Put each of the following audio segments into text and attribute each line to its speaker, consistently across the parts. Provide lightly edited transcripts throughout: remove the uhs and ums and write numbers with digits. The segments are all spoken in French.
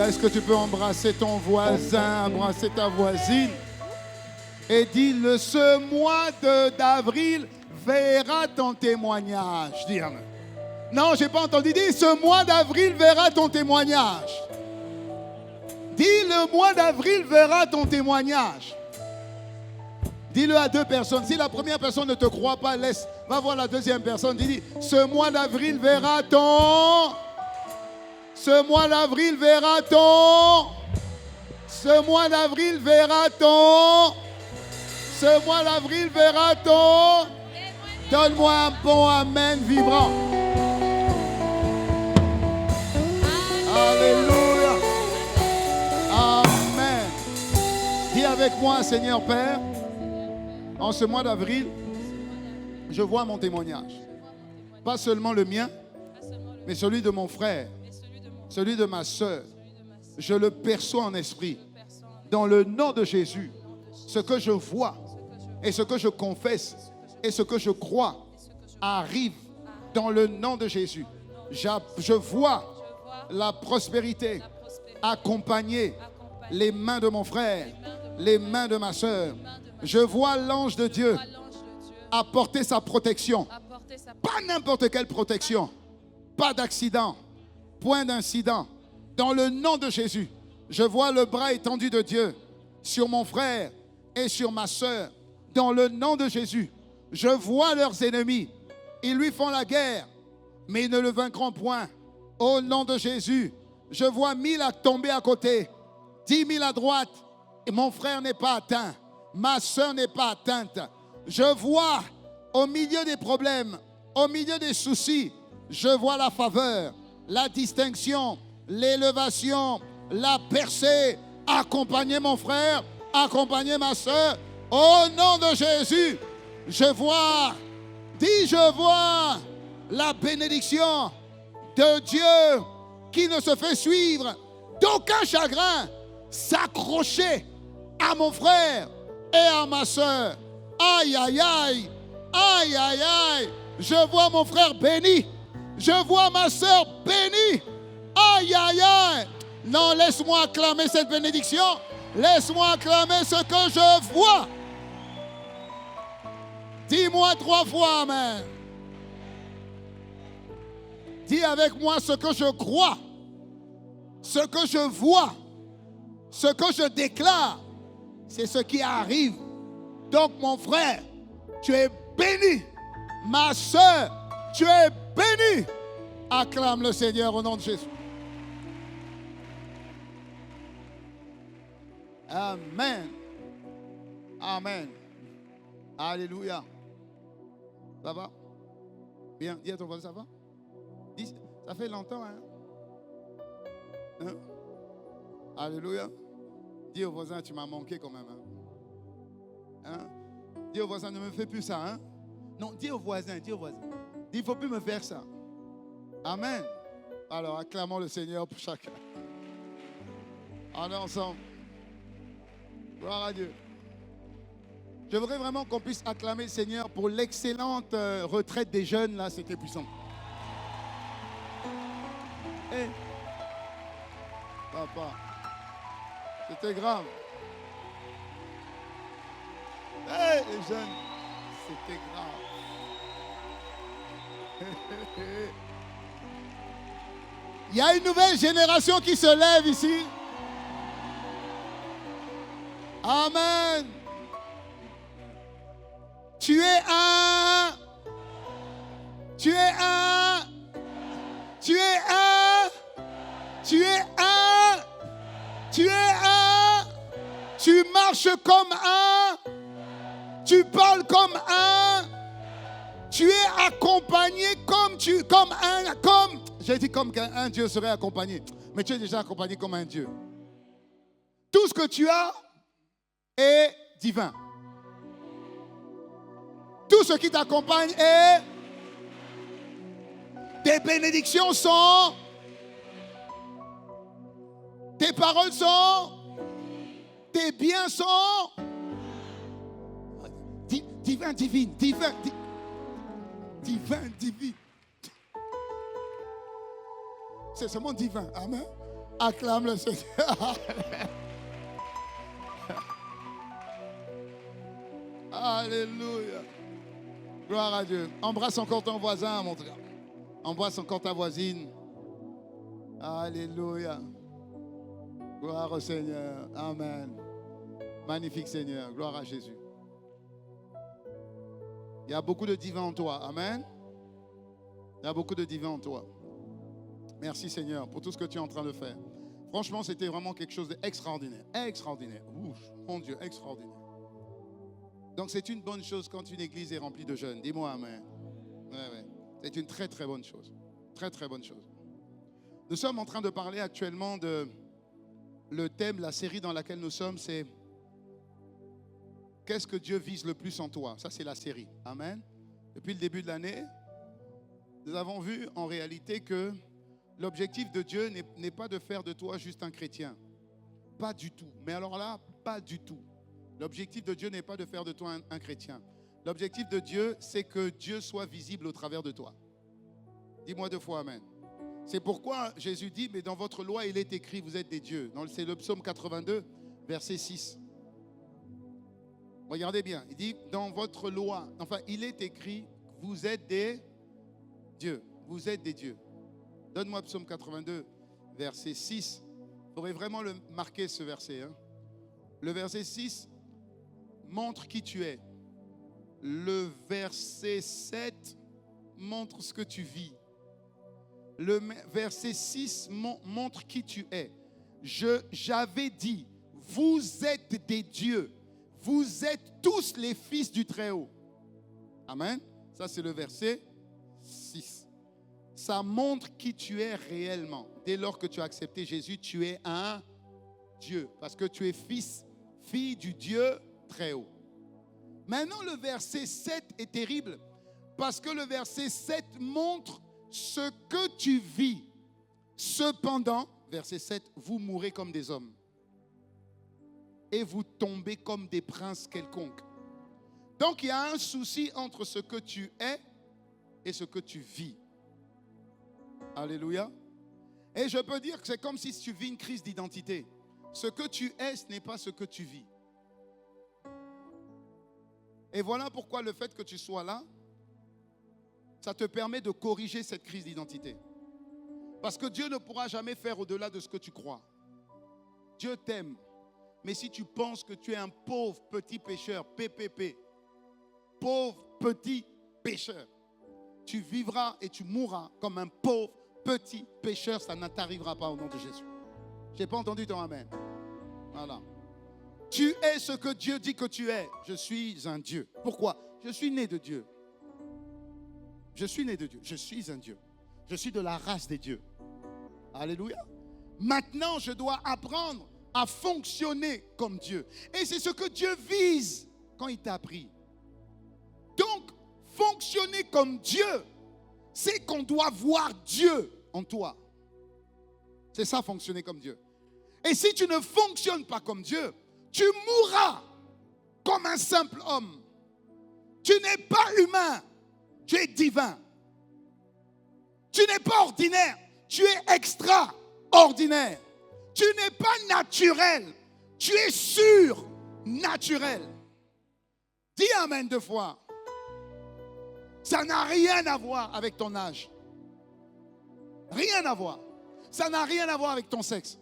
Speaker 1: Alléluia. Est-ce que tu peux embrasser ton voisin, embrasser ta voisine et dis ce mois d'avril verra ton témoignage. Dis amen. Non, je n'ai pas entendu. Dis ce mois d'avril verra ton témoignage. Dis le mois d'avril verra ton témoignage. Dis-le à deux personnes. Si la première personne ne te croit pas, va voir la deuxième personne. Dis, ce mois d'avril verra ton... Ce mois d'avril verra ton... Ce mois d'avril verra ton... Ce mois d'avril verra ton... Donne-moi un bon amen vibrant. Alléluia. Amen. Dis avec moi, Seigneur Père, en ce mois d'avril, je vois mon témoignage. Pas seulement le mien, mais celui de mon frère, celui de ma soeur. Je le perçois en esprit. Dans le nom de Jésus, ce que je vois et ce que je confesse et ce que je crois arrive dans le nom de Jésus. Je vois la prospérité accompagner les mains de mon frère, les mains de ma soeur. Je vois l'ange de Dieu apporter sa protection. Pas n'importe quelle protection. Pas d'accident. Point d'incident. Dans le nom de Jésus, je vois le bras étendu de Dieu sur mon frère et sur ma soeur. Dans le nom de Jésus, je vois leurs ennemis. Ils lui font la guerre, mais ils ne le vaincront point. Au nom de Jésus, je vois 1000 à tomber à côté, 10 000 à droite, et mon frère n'est pas atteint. Ma soeur n'est pas atteinte. Je vois au milieu des problèmes, au milieu des soucis, je vois la faveur, la distinction, l'élévation, la percée. Accompagner mon frère, accompagner ma soeur. Au nom de Jésus, je vois la bénédiction de Dieu qui ne se fait suivre d'aucun chagrin, s'accrocher à mon frère et à ma soeur. Aïe, aïe, aïe, aïe, aïe, aïe. Je vois mon frère béni. Je vois ma soeur bénie. Aïe, aïe, aïe. Non, laisse-moi acclamer cette bénédiction. Laisse-moi acclamer ce que je vois. Dis-moi 3 fois, amen. Dis avec moi ce que je crois, ce que je vois, ce que je déclare. C'est ce qui arrive. Donc mon frère, tu es béni. Ma soeur, tu es béni. Acclame le Seigneur au nom de Jésus. Amen. Amen. Alléluia. Ça va? Bien. Dis à ton voisin, ça va? Dis, ça fait longtemps, hein? Alléluia. Dis au voisin, tu m'as manqué quand même. Hein? Dis au voisin, ne me fais plus ça. Hein? Non, dis au voisin. Dis, il ne faut plus me faire ça. Amen. Alors, acclamons le Seigneur pour chacun. Allons ensemble. Gloire à Dieu. Je voudrais vraiment qu'on puisse acclamer le Seigneur pour l'excellente retraite des jeunes. Là, c'était puissant. Hey. Papa, c'était grave. Hey, les jeunes, c'était grave. Il y a une nouvelle génération qui se lève ici. Amen. Tu es un. Tu marches comme un. Tu parles comme un. Tu es accompagné j'ai dit comme qu'un Dieu serait accompagné. Mais tu es déjà accompagné comme un Dieu. Tout ce que tu as est divin. Tout ce qui t'accompagne est... Tes bénédictions sont... Tes paroles sont... Tes biens sont... Divin. C'est seulement divin. Amen. Acclame le Seigneur. Alléluia. Gloire à Dieu. Embrasse encore ton voisin, mon frère. Embrasse encore ta voisine. Alléluia. Gloire au Seigneur. Amen. Magnifique Seigneur. Gloire à Jésus. Il y a beaucoup de divin en toi. Amen. Il y a beaucoup de divin en toi. Merci Seigneur pour tout ce que tu es en train de faire. Franchement, c'était vraiment quelque chose d'extraordinaire. Extraordinaire. Ouf, mon Dieu, extraordinaire. Donc c'est une bonne chose quand une église est remplie de jeunes. Dis-moi amen. Ouais. C'est une très très bonne chose. Très très bonne chose. Nous sommes en train de parler actuellement de le thème, la série dans laquelle nous sommes, c'est qu'est-ce que Dieu vise le plus en toi? Ça c'est la série. Amen. Depuis le début de l'année, nous avons vu en réalité que l'objectif de Dieu n'est pas de faire de toi juste un chrétien. Pas du tout. Mais alors là, pas du tout. L'objectif de Dieu n'est pas de faire de toi un chrétien. L'objectif de Dieu, c'est que Dieu soit visible au travers de toi. Dis-moi 2 fois amen. C'est pourquoi Jésus dit, mais dans votre loi, il est écrit, vous êtes des dieux. C'est le psaume 82, verset 6. Regardez bien, il dit, dans votre loi, enfin, il est écrit, vous êtes des dieux. Vous êtes des dieux. Donne-moi psaume 82, verset 6. Il faudrait vraiment le marquer, ce verset. Le verset 6 montre qui tu es. Le verset 7 montre ce que tu vis. Le verset 6 montre qui tu es. J'avais dit, vous êtes des dieux. Vous êtes tous les fils du Très-Haut. Amen. Ça, c'est le verset 6. Ça montre qui tu es réellement. Dès lors que tu as accepté Jésus, tu es un Dieu. Parce que tu es fille du Dieu Très-Haut. Maintenant, le verset 7 est terrible. Parce que le verset 7 montre ce que tu vis. Cependant, verset 7, vous mourrez comme des hommes. Et vous tombez comme des princes quelconques. Donc, il y a un souci entre ce que tu es et ce que tu vis. Alléluia. Et je peux dire que c'est comme si tu vis une crise d'identité. Ce que tu es, ce n'est pas ce que tu vis. Et voilà pourquoi le fait que tu sois là, ça te permet de corriger cette crise d'identité. Parce que Dieu ne pourra jamais faire au-delà de ce que tu crois. Dieu t'aime. Mais si tu penses que tu es un pauvre petit pécheur, PPP, pauvre petit pécheur, tu vivras et tu mourras comme un pauvre petit pécheur, ça ne t'arrivera pas au nom de Jésus. Je n'ai pas entendu ton amen. Voilà. Tu es ce que Dieu dit que tu es. Je suis un Dieu. Pourquoi? Je suis né de Dieu. Je suis né de Dieu. Je suis un Dieu. Je suis de la race des dieux. Alléluia. Maintenant, je dois apprendre à fonctionner comme Dieu. Et c'est ce que Dieu vise quand il t'a pris. Donc, fonctionner comme Dieu, c'est qu'on doit voir Dieu en toi. C'est ça, fonctionner comme Dieu. Et si tu ne fonctionnes pas comme Dieu, tu mourras comme un simple homme. Tu n'es pas humain, tu es divin. Tu n'es pas ordinaire, tu es extraordinaire. Tu n'es pas naturel, tu es surnaturel. Dis amen 2 fois. Ça n'a rien à voir avec ton âge. Rien à voir. Ça n'a rien à voir avec ton sexe.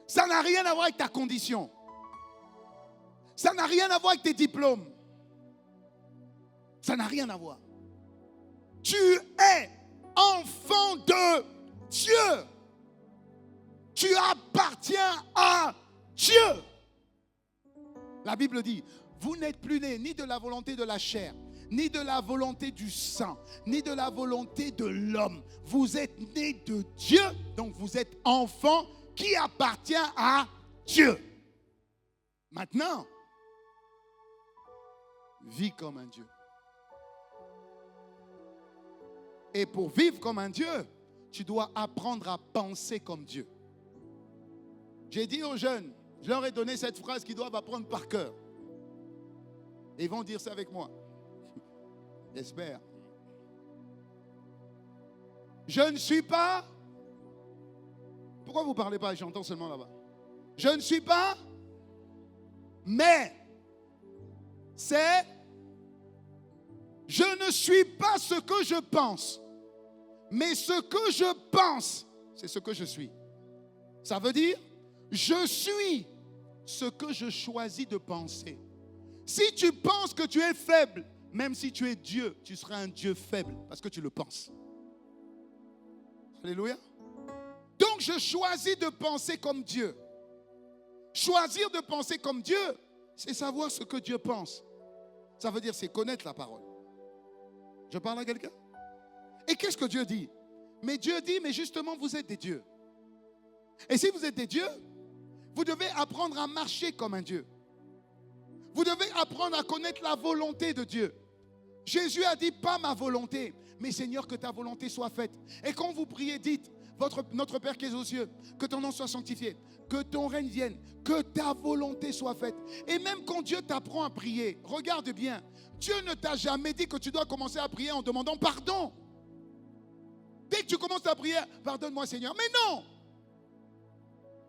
Speaker 1: Ça n'a rien à voir avec ta condition. Ça n'a rien à voir avec tes diplômes. Ça n'a rien à voir. Tu es enfant de Dieu. Tu appartiens à Dieu. La Bible dit, vous n'êtes plus nés ni de la volonté de la chair, ni de la volonté du sang, ni de la volonté de l'homme. Vous êtes nés de Dieu, donc vous êtes enfants qui appartient à Dieu. Maintenant, vis comme un Dieu. Et pour vivre comme un Dieu, tu dois apprendre à penser comme Dieu. J'ai dit aux jeunes, je leur ai donné cette phrase qu'ils doivent apprendre par cœur. Et ils vont dire ça avec moi. J'espère. Je ne suis pas Pourquoi vous ne parlez pas? J'entends seulement là-bas. Je ne suis pas, mais c'est je ne suis pas ce que je pense, mais ce que je pense, c'est ce que je suis. Ça veut dire, je suis ce que je choisis de penser. Si tu penses que tu es faible, même si tu es Dieu, tu seras un Dieu faible parce que tu le penses. Alléluia. Donc je choisis de penser comme Dieu. Choisir de penser comme Dieu, c'est savoir ce que Dieu pense. Ça veut dire c'est connaître la parole. Je parle à quelqu'un? Et qu'est-ce que Dieu dit? Mais Dieu dit, mais justement vous êtes des dieux. Et si vous êtes des dieux, vous devez apprendre à marcher comme un Dieu. Vous devez apprendre à connaître la volonté de Dieu. Jésus a dit, pas ma volonté, mais Seigneur, que ta volonté soit faite. Et quand vous priez, dites, notre Père qui es aux cieux, que ton nom soit sanctifié, que ton règne vienne, que ta volonté soit faite. Et même quand Dieu t'apprend à prier, regarde bien, Dieu ne t'a jamais dit que tu dois commencer à prier en demandant pardon. Dès que tu commences à prier, pardonne-moi Seigneur. Mais non!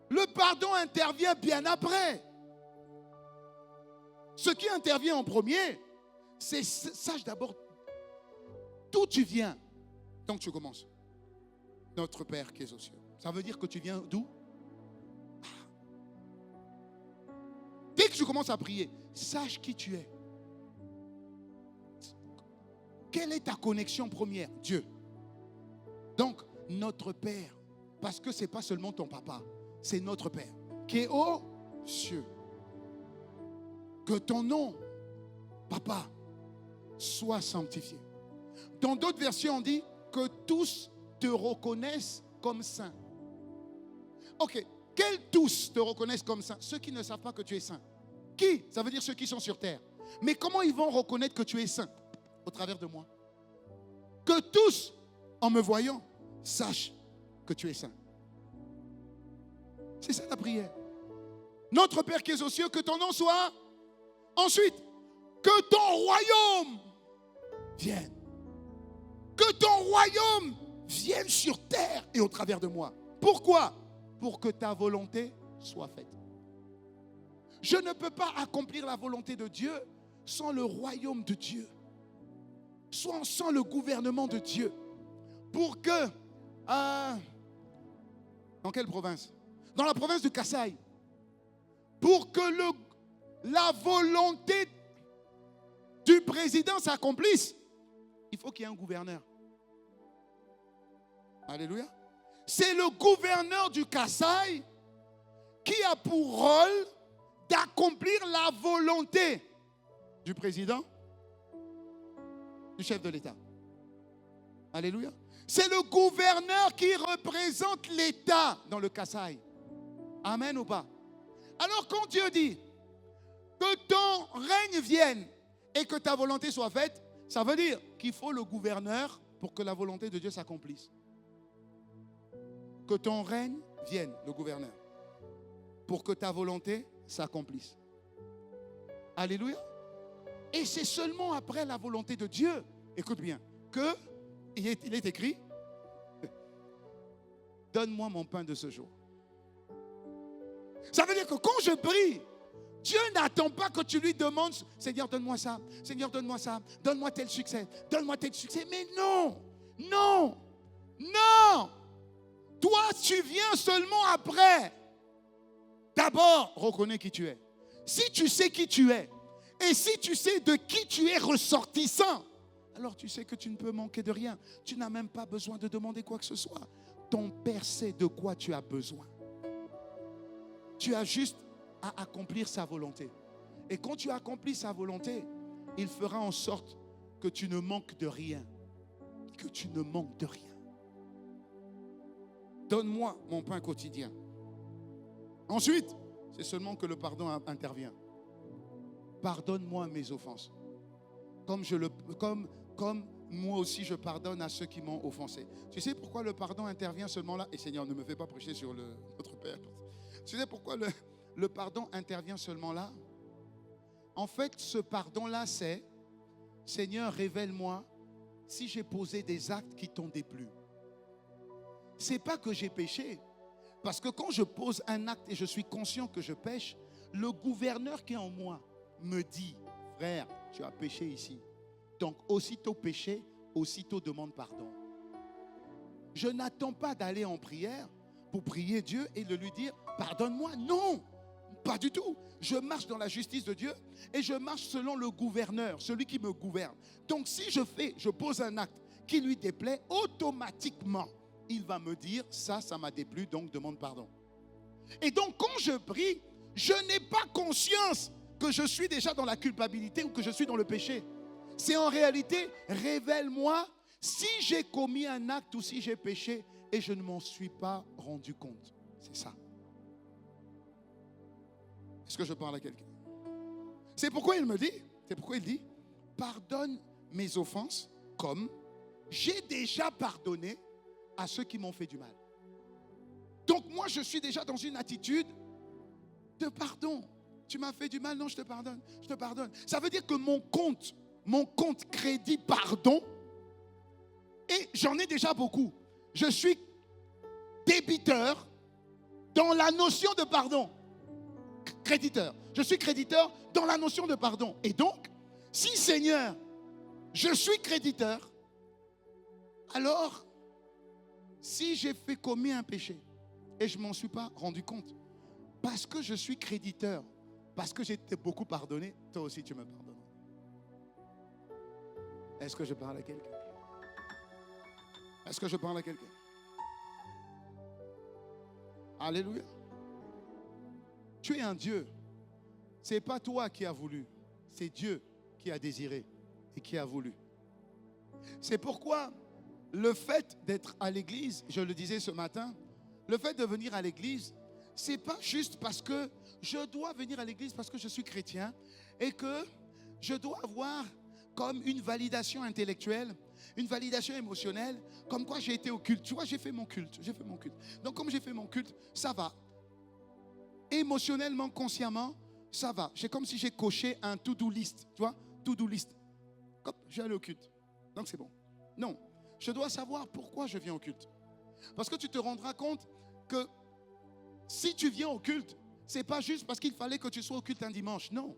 Speaker 1: Le pardon intervient bien après. Ce qui intervient en premier, c'est sache d'abord d'où tu viens. Donc tu commences. Notre Père qui est aux cieux. Ça veut dire que tu viens d'où? Dès que tu commences à prier, sache qui tu es. Quelle est ta connexion première? Dieu. Donc, notre Père, parce que ce n'est pas seulement ton papa, c'est notre Père qui est aux cieux. Que ton nom, papa, soit sanctifié. Dans d'autres versions, on dit que tous te reconnaissent comme saint. Ok, quels tous te reconnaissent comme saint? Ceux qui ne savent pas que tu es saint. Qui? Ça veut dire ceux qui sont sur terre. Mais comment ils vont reconnaître que tu es saint? Au travers de moi. Que tous, en me voyant, sachent que tu es saint. C'est ça la prière. Notre Père qui es aux cieux, que ton nom soit. Ensuite, que ton royaume vienne. Que ton royaume vienne sur terre et au travers de moi. Pourquoi? Pour que ta volonté soit faite. Je ne peux pas accomplir la volonté de Dieu sans le royaume de Dieu. Sans le gouvernement de Dieu. Pour que... dans quelle province? Dans la province de Kasaï. Pour que la volonté du président s'accomplisse, il faut qu'il y ait un gouverneur. Alléluia. C'est le gouverneur du Kasaï qui a pour rôle d'accomplir la volonté du président, du chef de l'État. Alléluia. C'est le gouverneur qui représente l'État dans le Kasaï. Amen ou pas? Alors quand Dieu dit que ton règne vienne et que ta volonté soit faite, ça veut dire qu'il faut le gouverneur pour que la volonté de Dieu s'accomplisse. Que ton règne vienne, le gouverneur, pour que ta volonté s'accomplisse. Alléluia. Et c'est seulement après la volonté de Dieu, écoute bien, que il est écrit, donne-moi mon pain de ce jour. Ça veut dire que quand je prie, Dieu n'attend pas que tu lui demandes, Seigneur, donne-moi ça, Seigneur, donne-moi ça, donne-moi tel succès, donne-moi tel succès. Mais non, non, non. Toi, tu viens seulement après. D'abord, reconnais qui tu es. Si tu sais qui tu es, et si tu sais de qui tu es ressortissant, alors tu sais que tu ne peux manquer de rien. Tu n'as même pas besoin de demander quoi que ce soit. Ton Père sait de quoi tu as besoin. Tu as juste à accomplir sa volonté. Et quand tu accomplis sa volonté, il fera en sorte que tu ne manques de rien. Que tu ne manques de rien. Donne-moi mon pain quotidien. Ensuite, c'est seulement que le pardon intervient. Pardonne-moi mes offenses. Comme moi aussi je pardonne à ceux qui m'ont offensé. Tu sais pourquoi le pardon intervient seulement là? Et Seigneur, ne me fais pas prêcher sur notre Père. Tu sais pourquoi le pardon intervient seulement là? En fait, ce pardon-là, c'est Seigneur, révèle-moi si j'ai posé des actes qui t'ont déplu. C'est pas que j'ai péché, Parce que quand je pose un acte et je suis conscient que je pêche, le gouverneur qui est en moi me dit, frère, tu as péché ici. Donc aussitôt péché, aussitôt demande pardon. Je n'attends pas d'aller en prière pour prier Dieu et de lui dire, pardonne-moi. Non, pas du tout. Je marche dans la justice de Dieu et je marche selon le gouverneur, celui qui me gouverne. Donc si je pose un acte qui lui déplaît, automatiquement, il va me dire, ça m'a déplu, donc demande pardon. Et donc quand je prie, je n'ai pas conscience que je suis déjà dans la culpabilité ou que je suis dans le péché. C'est en réalité, révèle-moi si j'ai commis un acte ou si j'ai péché et je ne m'en suis pas rendu compte. C'est ça. Est-ce que je parle à quelqu'un? C'est pourquoi il dit, pardonne mes offenses comme j'ai déjà pardonné à ceux qui m'ont fait du mal. Donc moi, je suis déjà dans une attitude de pardon. Tu m'as fait du mal, non, je te pardonne. Je te pardonne. Ça veut dire que mon compte crédit pardon, et j'en ai déjà beaucoup. Je suis débiteur dans la notion de pardon. Créditeur. Je suis créditeur dans la notion de pardon. Et donc, si Seigneur, je suis créditeur, alors, si j'ai commis un péché et je ne m'en suis pas rendu compte, parce que je suis créditeur, parce que j'ai été beaucoup pardonné, toi aussi tu me pardonnes. Est-ce que je parle à quelqu'un? Est-ce que je parle à quelqu'un? Alléluia. Tu es un Dieu. Ce n'est pas toi qui as voulu. C'est Dieu qui a désiré et qui a voulu. C'est pourquoi le fait d'être à l'église, je le disais ce matin, le fait de venir à l'église, ce n'est pas juste parce que je dois venir à l'église parce que je suis chrétien et que je dois avoir comme une validation intellectuelle, une validation émotionnelle, comme quoi j'ai été au culte. Tu vois, j'ai fait mon culte. Donc comme j'ai fait mon culte, ça va. Émotionnellement, consciemment, ça va. C'est comme si j'ai coché un to-do list. Tu vois, to-do list. Hop, j'ai allé au culte. Donc c'est bon. Non, je dois savoir pourquoi je viens au culte. Parce que tu te rendras compte que si tu viens au culte, ce n'est pas juste parce qu'il fallait que tu sois au culte un dimanche. Non.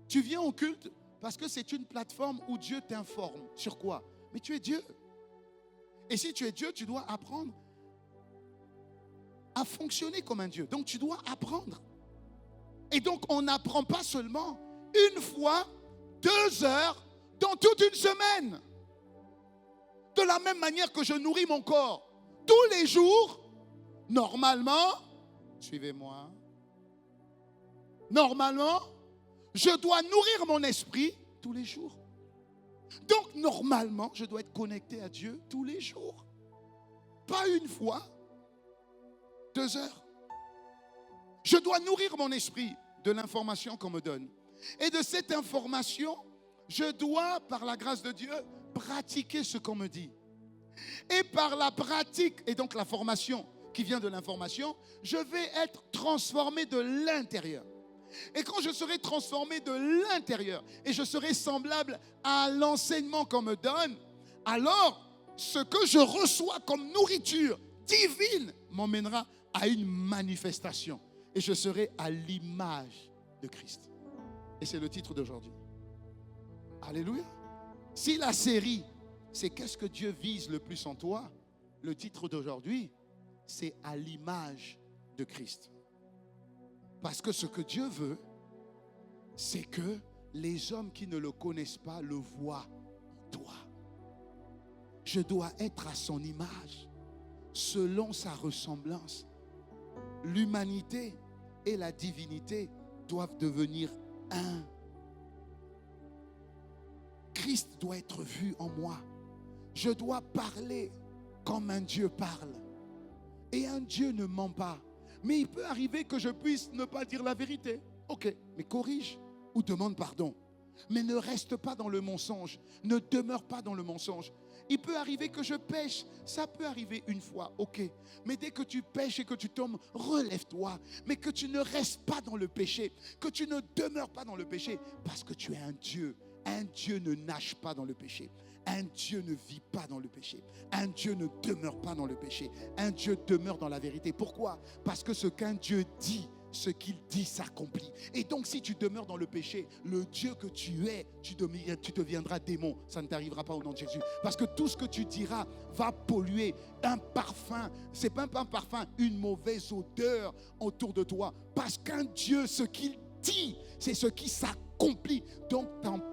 Speaker 1: Tu viens au culte parce que c'est une plateforme où Dieu t'informe. Sur quoi? Mais tu es Dieu. Et si tu es Dieu, tu dois apprendre à fonctionner comme un Dieu. Donc tu dois apprendre. Et donc on n'apprend pas seulement une fois, 2 heures dans toute une semaine. De la même manière que je nourris mon corps tous les jours, normalement, suivez-moi, normalement, je dois nourrir mon esprit tous les jours. Donc normalement, je dois être connecté à Dieu tous les jours. Pas une fois, 2 heures. Je dois nourrir mon esprit de l'information qu'on me donne. Et de cette information, je dois, par la grâce de Dieu, pratiquer ce qu'on me dit. Et par la pratique, et donc la formation qui vient de l'information, je vais être transformé de l'intérieur. Et quand je serai transformé de l'intérieur, et je serai semblable à l'enseignement qu'on me donne, alors ce que je reçois comme nourriture divine m'emmènera à une manifestation. Et je serai à l'image de Christ. Et c'est le titre d'aujourd'hui. Alléluia. Si la série, c'est qu'est-ce que Dieu vise le plus en toi, le titre d'aujourd'hui, c'est à l'image de Christ. Parce que ce que Dieu veut, c'est que les hommes qui ne le connaissent pas le voient en toi. Je dois être à son image, selon sa ressemblance. L'humanité et la divinité doivent devenir un. Christ doit être vu en moi. Je dois parler comme un Dieu parle. Et un Dieu ne ment pas. Mais il peut arriver que je puisse ne pas dire la vérité. Ok, mais corrige ou demande pardon. Mais ne reste pas dans le mensonge. Ne demeure pas dans le mensonge. Il peut arriver que je pêche. Ça peut arriver une fois, ok. Mais dès que tu pêches et que tu tombes, relève-toi. Mais que tu ne restes pas dans le péché. Que tu ne demeures pas dans le péché. Parce que tu es un Dieu. Un Dieu ne nage pas dans le péché. Un Dieu ne vit pas dans le péché. Un Dieu ne demeure pas dans le péché. Un Dieu demeure dans la vérité. Pourquoi? Parce que ce qu'un Dieu dit, ce qu'il dit s'accomplit. Et donc si tu demeures dans le péché, le Dieu que tu es, tu deviendras démon. Ça ne t'arrivera pas au nom de Jésus. Parce que tout ce que tu diras va polluer un parfum. C'est pas un parfum, une mauvaise odeur autour de toi. Parce qu'un Dieu, ce qu'il dit, c'est ce qui s'accomplit. Donc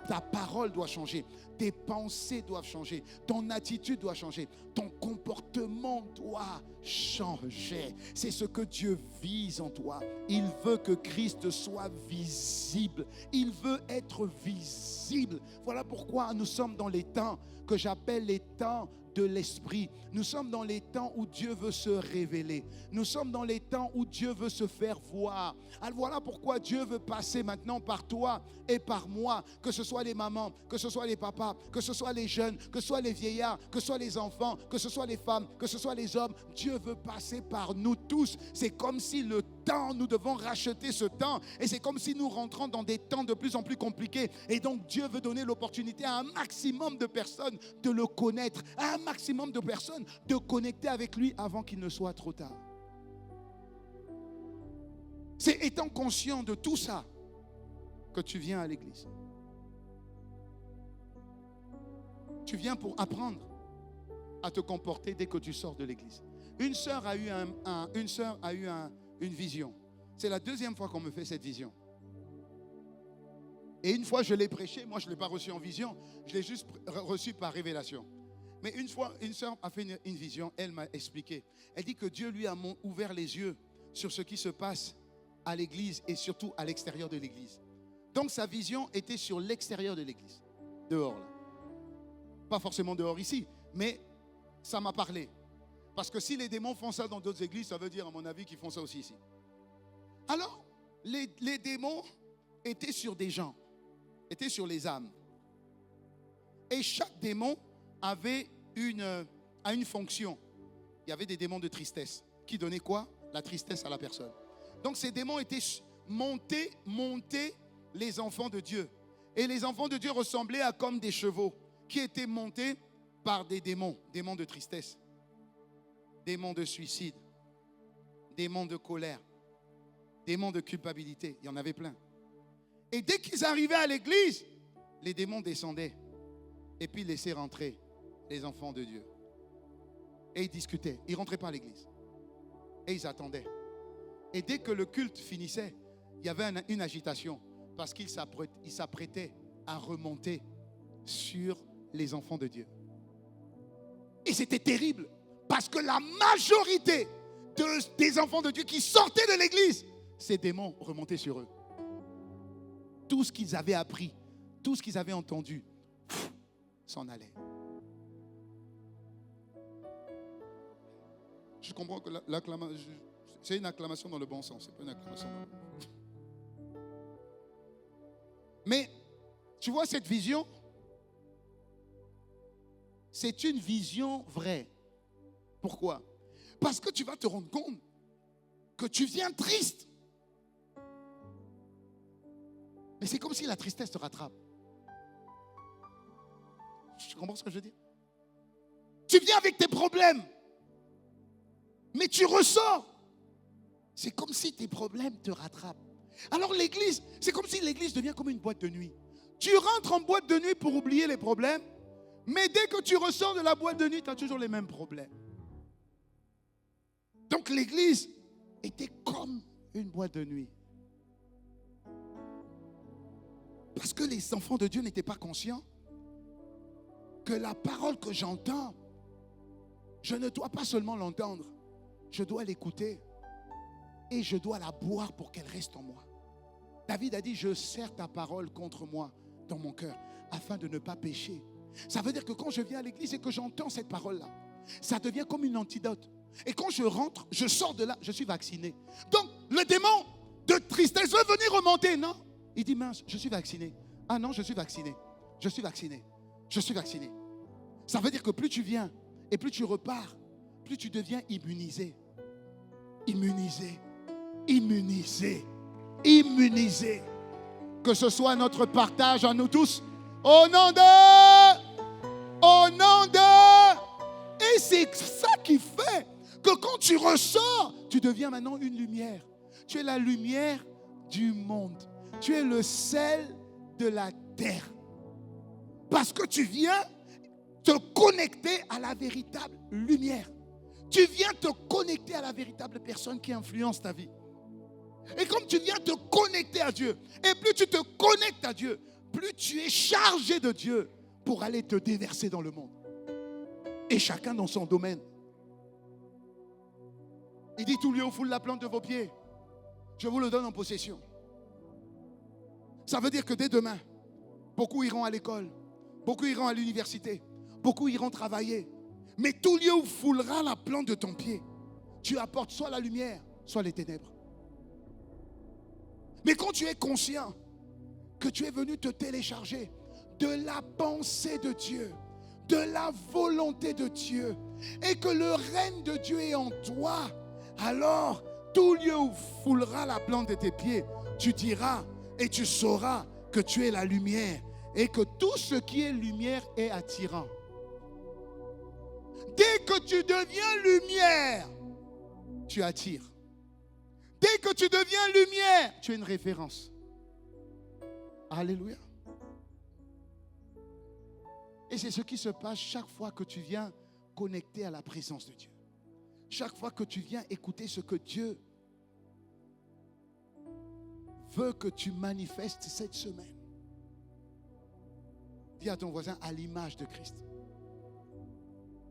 Speaker 1: ta parole doit changer. Tes pensées doivent changer. Ton attitude doit changer. Ton comportement doit changer. C'est ce que Dieu vise en toi. Il veut que Christ soit visible. Il veut être visible. Voilà pourquoi nous sommes dans les temps que j'appelle les temps de l'esprit. Nous sommes dans les temps où Dieu veut se révéler. Nous sommes dans les temps où Dieu veut se faire voir. Alors voilà pourquoi Dieu veut passer maintenant par toi et par moi, que ce soit les mamans, que ce soit les papas, que ce soit les jeunes, que ce soit les vieillards, que ce soit les enfants, que ce soit les femmes, que ce soit les hommes. Dieu veut passer par nous tous. C'est comme si le temps, nous devons racheter ce temps. Et c'est comme si nous rentrons dans des temps de plus en plus compliqués. Et donc Dieu veut donner l'opportunité à un maximum de personnes de le connaître, à un maximum de personnes de connecter avec lui avant qu'il ne soit trop tard. C'est étant conscient de tout ça que tu viens à l'église. Tu viens pour apprendre à te comporter dès que tu sors de l'église. Une sœur a eu une vision. C'est la deuxième fois qu'on me fait cette vision. Et une fois je l'ai prêché, moi je ne l'ai pas reçu en vision, je l'ai juste reçu par révélation. Mais une fois, une sœur a fait une vision, elle m'a expliqué. Elle dit que Dieu lui a ouvert les yeux sur ce qui se passe à l'église et surtout à l'extérieur de l'église. Donc sa vision était sur l'extérieur de l'église, dehors là. Pas forcément dehors ici, mais ça m'a parlé. Parce que si les démons font ça dans d'autres églises, ça veut dire à mon avis qu'ils font ça aussi ici. Alors, les démons étaient sur des gens, étaient sur les âmes. Et chaque démon avait une fonction. Il y avait des démons de tristesse qui donnaient quoi? La tristesse à la personne. Donc ces démons étaient montés les enfants de Dieu. Et les enfants de Dieu ressemblaient à comme des chevaux qui étaient montés par des démons de tristesse, démons de suicide, démons de colère, démons de culpabilité. Il y en avait plein. Et dès qu'ils arrivaient à l'église, les démons descendaient et puis laissaient rentrer les enfants de Dieu. Et ils discutaient. Ils ne rentraient pas à l'église. Et ils attendaient. Et dès que le culte finissait, il y avait une agitation parce qu'ils s'apprêtaient à remonter sur les enfants de Dieu. Et c'était terrible parce que la majorité des enfants de Dieu qui sortaient de l'église, ces démons remontaient sur eux. Tout ce qu'ils avaient appris, tout ce qu'ils avaient entendu, s'en allait. Je comprends que c'est une acclamation dans le bon sens. C'est pas une acclamation dans le bon sens. Mais tu vois cette vision, c'est une vision vraie. Pourquoi? Parce que tu vas te rendre compte que tu viens triste. Mais c'est comme si la tristesse te rattrape. Tu comprends ce que je veux dire? Tu viens avec tes problèmes. Mais tu ressors. C'est comme si tes problèmes te rattrapent. Alors l'église, c'est comme si l'église devient comme une boîte de nuit. Tu rentres en boîte de nuit pour oublier les problèmes, mais dès que tu ressors de la boîte de nuit, tu as toujours les mêmes problèmes. Donc l'église était comme une boîte de nuit. Parce que les enfants de Dieu n'étaient pas conscients que la parole que j'entends, je ne dois pas seulement l'entendre, je dois l'écouter et je dois la boire pour qu'elle reste en moi. David a dit, je serre ta parole contre moi dans mon cœur afin de ne pas pécher. Ça veut dire que quand je viens à l'église et que j'entends cette parole-là, ça devient comme une antidote. Et quand je rentre, je sors de là, je suis vacciné. Donc le démon de tristesse veut venir remonter, non? Il dit, mince, je suis vacciné. Ah non, je suis vacciné. Je suis vacciné. Je suis vacciné. Ça veut dire que plus tu viens et plus tu repars, plus tu deviens immunisé. Immunisé. Immunisé. Immunisé. Que ce soit notre partage à nous tous. Au nom c'est ça qui fait que quand tu ressors, tu deviens maintenant une lumière. Tu es la lumière du monde. Tu es le sel de la terre. Parce que tu viens te connecter à la véritable lumière. Tu viens te connecter à la véritable personne qui influence ta vie. Et comme tu viens te connecter à Dieu, et plus tu te connectes à Dieu, plus tu es chargé de Dieu pour aller te déverser dans le monde. Et chacun dans son domaine. Il dit, tout lieu où foule la plante de vos pieds, je vous le donne en possession. Ça veut dire que dès demain, beaucoup iront à l'école, beaucoup iront à l'université, beaucoup iront travailler. Mais tout lieu où foulera la plante de ton pied, tu apportes soit la lumière, soit les ténèbres. Mais quand tu es conscient que tu es venu te télécharger de la pensée de Dieu, de la volonté de Dieu, et que le règne de Dieu est en toi, alors tout lieu où foulera la plante de tes pieds, tu diras et tu sauras que tu es la lumière et que tout ce qui est lumière est attirant. Dès que tu deviens lumière, tu attires. Dès que tu deviens lumière, tu es une référence. Alléluia. Et c'est ce qui se passe chaque fois que tu viens connecter à la présence de Dieu. Chaque fois que tu viens écouter ce que Dieu veut que tu manifestes cette semaine. Dis à ton voisin, à l'image de Christ.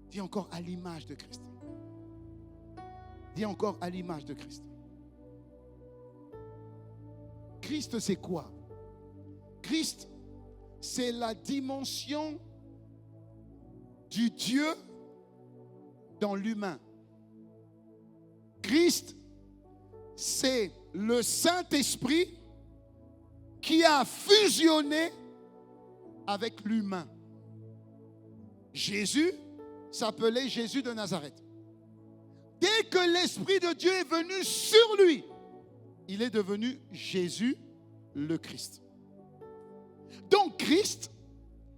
Speaker 1: Dis encore, à l'image de Christ. Dis encore, à l'image de Christ. Christ, c'est quoi? Christ, c'est la dimension du Dieu dans l'humain. Christ, c'est le Saint-Esprit qui a fusionné avec l'humain. Jésus s'appelait Jésus de Nazareth. Dès que l'Esprit de Dieu est venu sur lui, il est devenu Jésus le Christ. Donc Christ,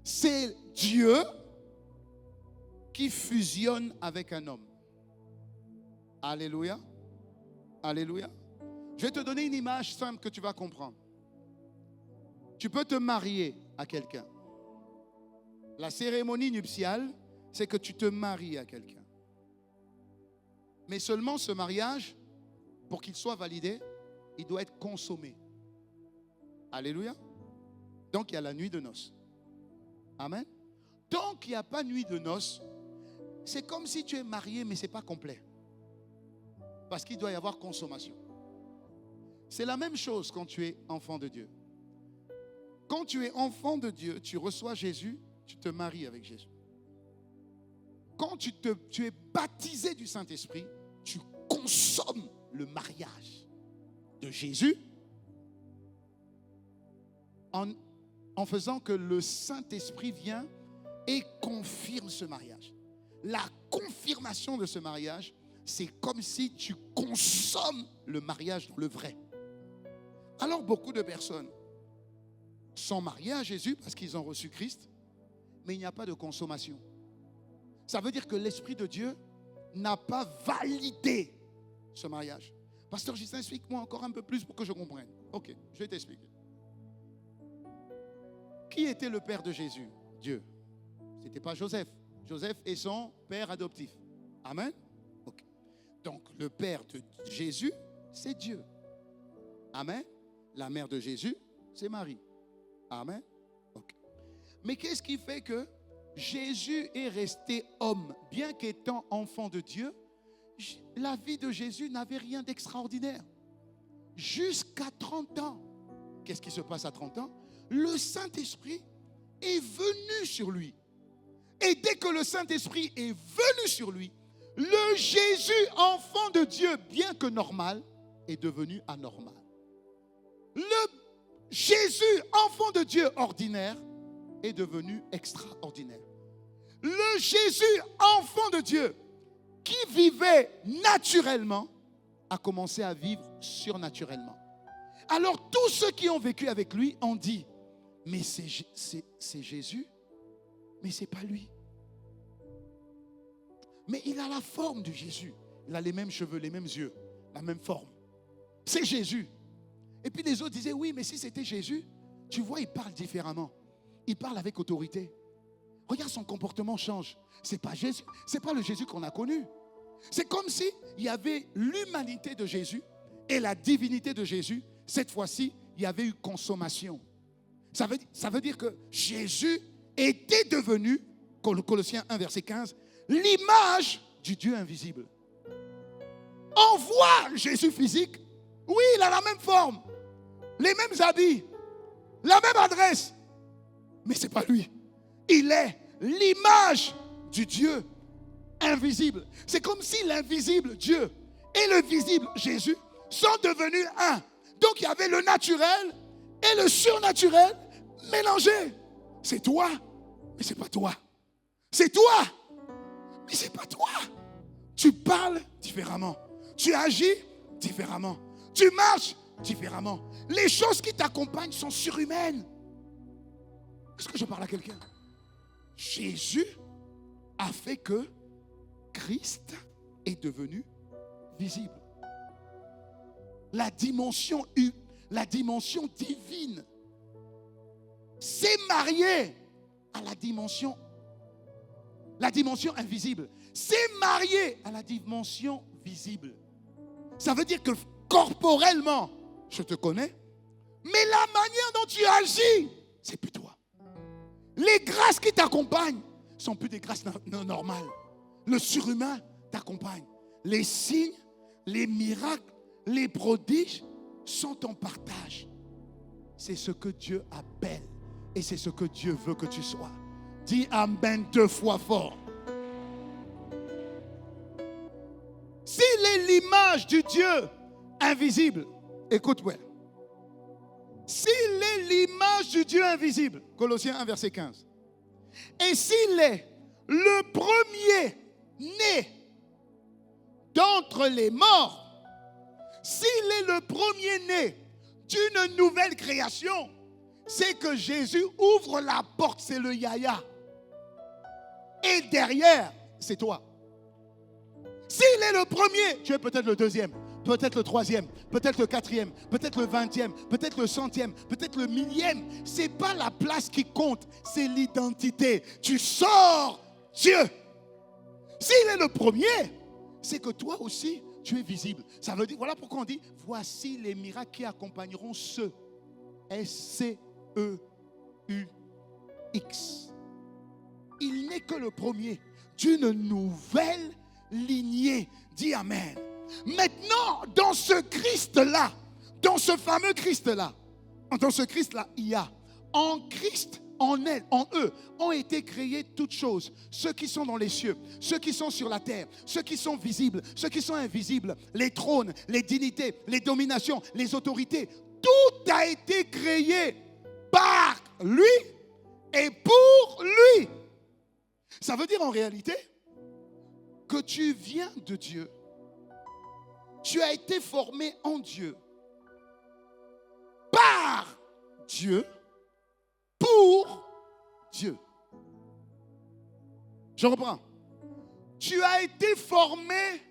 Speaker 1: c'est Dieu qui fusionne avec un homme. Alléluia. Alléluia. Je vais te donner une image simple que tu vas comprendre. Tu peux te marier à quelqu'un. La cérémonie nuptiale, c'est que tu te maries à quelqu'un. Mais seulement ce mariage, pour qu'il soit validé, il doit être consommé. Alléluia. Donc il y a la nuit de noces. Amen. Tant qu'il n'y a pas nuit de noces, c'est comme si tu es marié, mais ce n'est pas complet. Parce qu'il doit y avoir consommation. C'est la même chose quand tu es enfant de Dieu. Quand tu es enfant de Dieu, tu reçois Jésus, tu te maries avec Jésus. Quand tu es baptisé du Saint-Esprit, tu consommes le mariage de Jésus en faisant que le Saint-Esprit vient et confirme ce mariage. La confirmation de ce mariage, c'est comme si tu consommes le mariage dans le vrai. Alors beaucoup de personnes sont mariées à Jésus parce qu'ils ont reçu Christ, mais il n'y a pas de consommation. Ça veut dire que l'Esprit de Dieu n'a pas validé ce mariage. Pasteur Justin, explique-moi encore un peu plus pour que je comprenne. Ok, je vais t'expliquer. Qui était le père de Jésus? Dieu. Ce n'était pas Joseph. Joseph est son père adoptif. Amen. Okay. Donc le père de Jésus, c'est Dieu. Amen. La mère de Jésus, c'est Marie. Amen. Okay. Mais qu'est-ce qui fait que Jésus est resté homme, bien qu'étant enfant de Dieu? La vie de Jésus n'avait rien d'extraordinaire. Jusqu'à 30 ans. Qu'est-ce qui se passe à 30 ans? Le Saint-Esprit est venu sur lui. Et dès que le Saint-Esprit est venu sur lui, le Jésus, enfant de Dieu, bien que normal, est devenu anormal. Le Jésus, enfant de Dieu ordinaire, est devenu extraordinaire. Le Jésus, enfant de Dieu, qui vivait naturellement, a commencé à vivre surnaturellement. Alors tous ceux qui ont vécu avec lui ont dit, mais c'est Jésus, mais ce n'est pas lui. Mais il a la forme de Jésus. Il a les mêmes cheveux, les mêmes yeux, la même forme. C'est Jésus. Et puis les autres disaient, oui, mais si c'était Jésus, tu vois, il parle différemment. Il parle avec autorité. Regarde, son comportement change. C'est pas Jésus, c'est pas le Jésus qu'on a connu. C'est comme si il y avait l'humanité de Jésus et la divinité de Jésus. Cette fois-ci, il y avait eu consommation. Ça veut dire que Jésus était devenu, Colossiens 1, verset 15, l'image du Dieu invisible. On voit Jésus physique. Oui, il a la même forme, les mêmes habits, la même adresse. Mais ce n'est pas lui. Il est l'image du Dieu invisible. C'est comme si l'invisible Dieu et le visible Jésus sont devenus un. Donc il y avait le naturel et le surnaturel mélangés. C'est toi, mais ce n'est pas toi. C'est toi, mais ce n'est pas toi. Tu parles différemment. Tu agis différemment. Tu marches différemment. Les choses qui t'accompagnent sont surhumaines. Est-ce que je parle à quelqu'un? Jésus a fait que Christ est devenu visible. La dimension divine s'est mariée à la dimension invisible. S'est mariée à la dimension visible. Ça veut dire que corporellement, je te connais, mais la manière dont tu agis, c'est plus toi. Les grâces qui t'accompagnent ne sont plus des grâces normales. Le surhumain t'accompagne. Les signes, les miracles, les prodiges sont en partage. C'est ce que Dieu appelle et c'est ce que Dieu veut que tu sois. Dis Amen 2 fois fort. S'il est l'image du Dieu invisible, écoute-moi. S'il est l'image du Dieu invisible, Colossiens 1, verset 15, et s'il est le premier-né d'entre les morts, s'il est le premier-né d'une nouvelle création, c'est que Jésus ouvre la porte, c'est le yaya. Et derrière, c'est toi. S'il est le premier, tu es peut-être le deuxième, peut-être le troisième, peut-être le quatrième, peut-être le 20e, peut-être le 100e, peut-être le 1000e. Ce n'est pas la place qui compte, c'est l'identité. Tu sors Dieu. S'il est le premier, c'est que toi aussi, tu es visible. Ça veut dire, voilà pourquoi on dit, voici les miracles qui accompagneront ceux. S-C-E-U-X. Il n'est que le premier d'une nouvelle lignée. Dis Amen. Maintenant, dans ce Christ-là, dans ce fameux Christ-là, dans ce Christ-là, il y a en Christ, en elle, en eux, ont été créées toutes choses. Ceux qui sont dans les cieux, ceux qui sont sur la terre, ceux qui sont visibles, ceux qui sont invisibles, les trônes, les dignités, les dominations, les autorités. Tout a été créé par lui et pour lui. Ça veut dire en réalité que tu viens de Dieu. Tu as été formé en Dieu, par Dieu, pour Dieu. Je reprends. Tu as été formé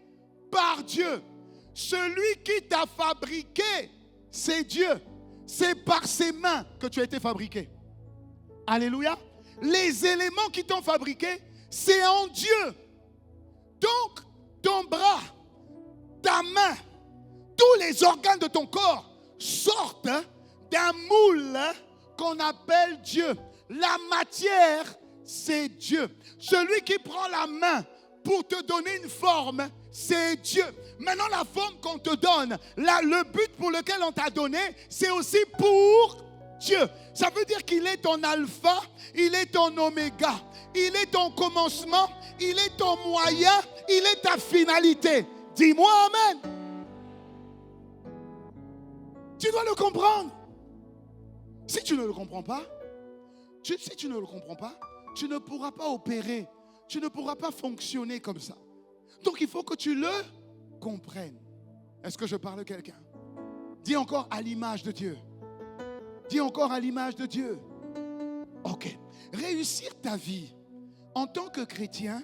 Speaker 1: par Dieu. Celui qui t'a fabriqué, c'est Dieu. C'est par ses mains que tu as été fabriqué. Alléluia. Les éléments qui t'ont fabriqué, c'est en Dieu. Donc, ton bras, ta main, tous les organes de ton corps sortent d'un moule qu'on appelle Dieu. La matière, c'est Dieu. Celui qui prend la main pour te donner une forme, c'est Dieu. Maintenant, la forme qu'on te donne, le but pour lequel on t'a donné, c'est aussi pour Dieu. Ça veut dire qu'il est ton alpha, il est ton oméga, il est ton commencement, il est ton moyen, il est ta finalité. Dis-moi Amen. Tu dois le comprendre. Si tu ne le comprends pas, tu ne pourras pas opérer. Tu ne pourras pas fonctionner comme ça. Donc il faut que tu le comprennes. Est-ce que je parle à quelqu'un? Dis encore à l'image de Dieu. Dis encore à l'image de Dieu. Ok. Réussir ta vie en tant que chrétien,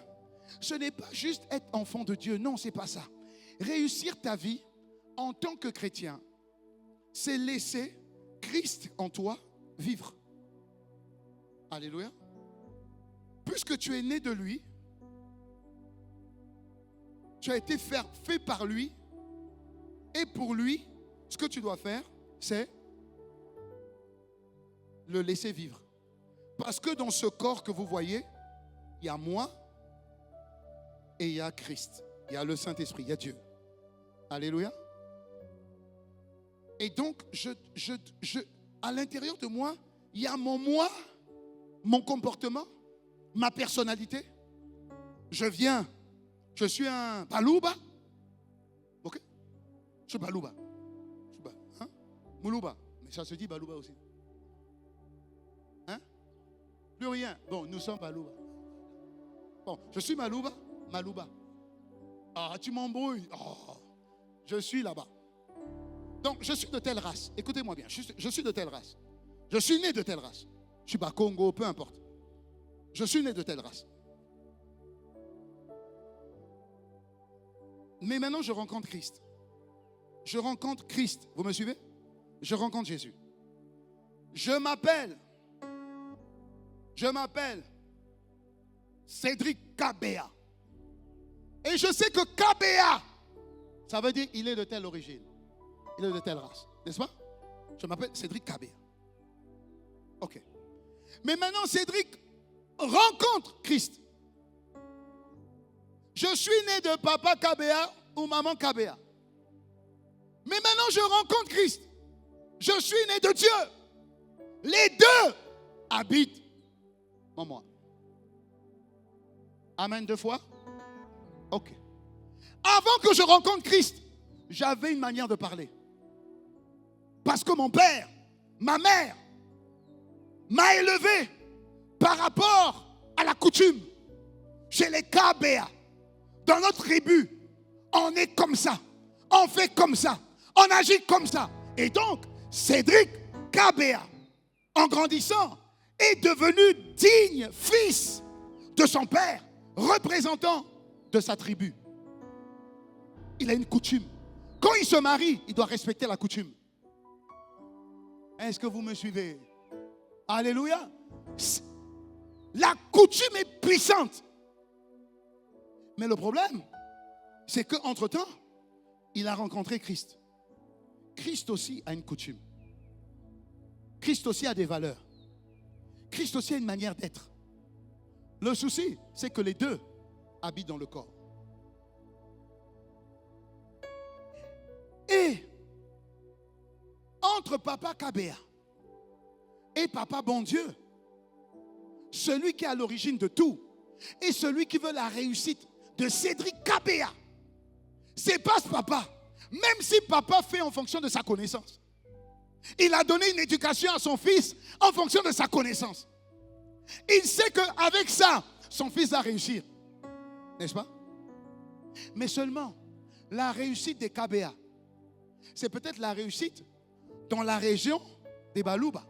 Speaker 1: Ce n'est pas juste être enfant de Dieu. Non, ce n'est pas ça. Réussir ta vie en tant que chrétien, c'est laisser Christ en toi vivre. Alléluia. Puisque tu es né de lui, tu as été fait par lui, et pour lui, ce que tu dois faire, c'est le laisser vivre. Parce que dans ce corps que vous voyez, il y a moi et il y a Christ. Il y a le Saint-Esprit, il y a Dieu. Alléluia. Et donc, à l'intérieur de moi, il y a mon moi, mon comportement, ma personnalité. Je suis un Balouba. Ok? Je suis Balouba. Hein? Moulouba. Mais ça se dit Balouba aussi. Hein? Plus rien. Bon, nous sommes Balouba. Bon, je suis Malouba. Ah, tu m'embrouilles. Oh, je suis là-bas. Donc, je suis de telle race. Écoutez-moi bien. Je suis de telle race. Je suis né de telle race. Je ne suis pas Congo, peu importe. Je suis né de telle race. Mais maintenant, je rencontre Christ. Je rencontre Christ. Vous me suivez? Je rencontre Jésus. Je m'appelle Cédric Kabea. Et je sais que Kabea, ça veut dire il est de telle origine. Il est de telle race. N'est-ce pas? Je m'appelle Cédric Kabea. Ok. Mais maintenant, Cédric rencontre Christ. Je suis né de papa Kabea ou maman Kabea. Mais maintenant, je rencontre Christ. Je suis né de Dieu. Les deux habitent en moi. Amen 2 fois? Ok. Avant que je rencontre Christ, j'avais une manière de parler. Parce que mon père, ma mère, m'a élevé par rapport à la coutume. Chez les Kabea, dans notre tribu, on est comme ça. On fait comme ça. On agit comme ça. Et donc, Cédric Kabea, en grandissant, est devenu digne fils de son père, représentant de sa tribu. Il a une coutume. Quand il se marie, il doit respecter la coutume. Est-ce que vous me suivez? Alléluia. La coutume est puissante. Mais le problème, c'est qu'entre-temps, il a rencontré Christ. Christ aussi a une coutume. Christ aussi a des valeurs. Christ aussi a une manière d'être. Le souci, c'est que les deux habitent dans le corps. Et entre papa Kabea et papa bon Dieu, celui qui est à l'origine de tout et celui qui veut la réussite de Cédric Kabea, c'est pas ce papa. Même si papa fait en fonction de sa connaissance. Il a donné une éducation à son fils en fonction de sa connaissance. Il sait qu'avec ça, son fils va réussir. N'est-ce pas? Mais seulement, la réussite des Kabea, c'est peut-être la réussite dans la région des Balouba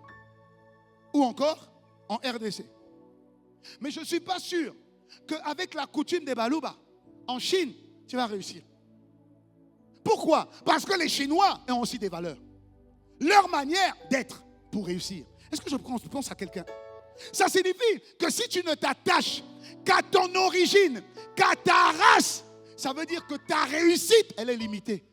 Speaker 1: ou encore en RDC. Mais je ne suis pas sûr qu'avec la coutume des Balouba, en Chine, tu vas réussir. Pourquoi? Parce que les Chinois ont aussi des valeurs. Leur manière d'être pour réussir. Est-ce que je pense à quelqu'un? Ça signifie que si tu ne t'attaches qu'à ton origine, qu'à ta race, ça veut dire que ta réussite, elle est limitée.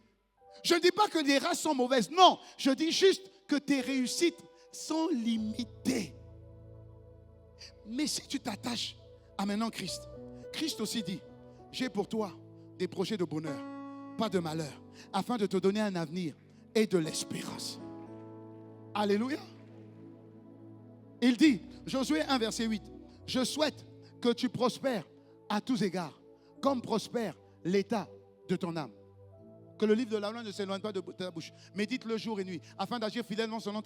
Speaker 1: Je ne dis pas que les races sont mauvaises. Non, je dis juste que tes réussites sont limitées. Mais si tu t'attaches à maintenant Christ, Christ aussi dit, j'ai pour toi des projets de bonheur, pas de malheur, afin de te donner un avenir et de l'espérance. Alléluia. Il dit, Josué 1, verset 8, je souhaite que tu prospères à tous égards, comme prospère l'état de ton âme. Que le livre de la loi ne s'éloigne pas de ta bouche. Médite le jour et nuit, afin d'agir fidèlement selon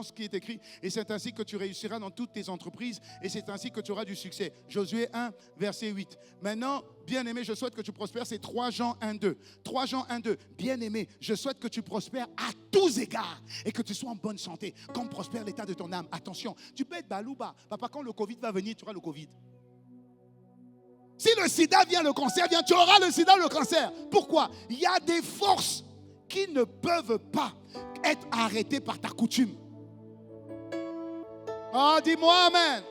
Speaker 1: ce qui est écrit. Et c'est ainsi que tu réussiras dans toutes tes entreprises. Et c'est ainsi que tu auras du succès. Josué 1, verset 8. Maintenant, bien-aimé, je souhaite que tu prospères. C'est 3 Jean 1, 2. 3 Jean 1, 2. Bien-aimé, je souhaite que tu prospères à tous égards. Et que tu sois en bonne santé, comme prospère l'état de ton âme. Attention, tu peux être balouba. Papa, quand le Covid va venir, tu auras le Covid. Si le sida vient, le cancer vient, tu auras le sida, le cancer. Pourquoi? Il y a des forces qui ne peuvent pas être arrêtées par ta coutume. Oh, dis-moi amen.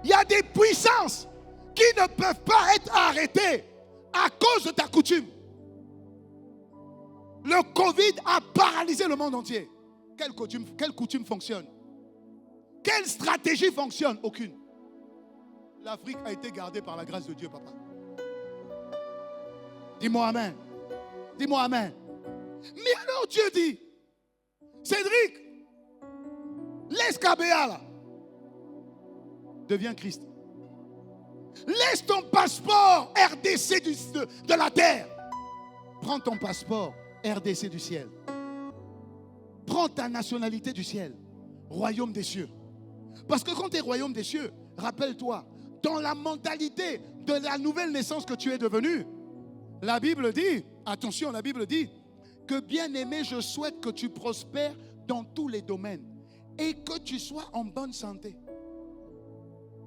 Speaker 1: Il y a des puissances qui ne peuvent pas être arrêtées à cause de ta coutume. Le Covid a paralysé le monde entier. Quelle coutume fonctionne? Quelle stratégie fonctionne? Aucune. L'Afrique a été gardée par la grâce de Dieu, papa. Dis-moi amen. Dis-moi amen. Mais alors Dieu dit, Cédric, laisse KBA là. Deviens Christ. Laisse ton passeport RDC de la terre. Prends ton passeport RDC du ciel. Prends ta nationalité du ciel. Royaume des cieux. Parce que quand tu es royaume des cieux, rappelle-toi, dans la mentalité de la nouvelle naissance que tu es devenu, la Bible dit, attention, la Bible dit que bien-aimé, je souhaite que tu prospères dans tous les domaines et que tu sois en bonne santé.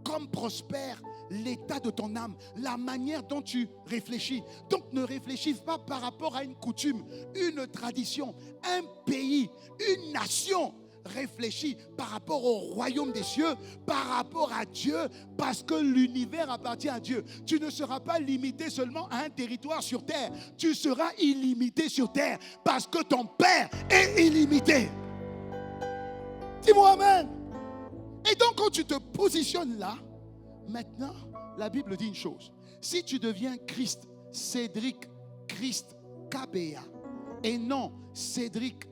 Speaker 1: Comme prospère l'état de ton âme, la manière dont tu réfléchis. Donc ne réfléchis pas par rapport à une coutume, une tradition, un pays, une nation. Réfléchis par rapport au royaume des cieux, par rapport à Dieu, parce que l'univers appartient à Dieu. Tu ne seras pas limité seulement à un territoire sur terre. Tu seras illimité sur terre parce que ton Père est illimité. Dis-moi amen. Et donc quand tu te positionnes là, maintenant, la Bible dit une chose. Si tu deviens Christ, Cédric, Christ, KBA, et non Cédric,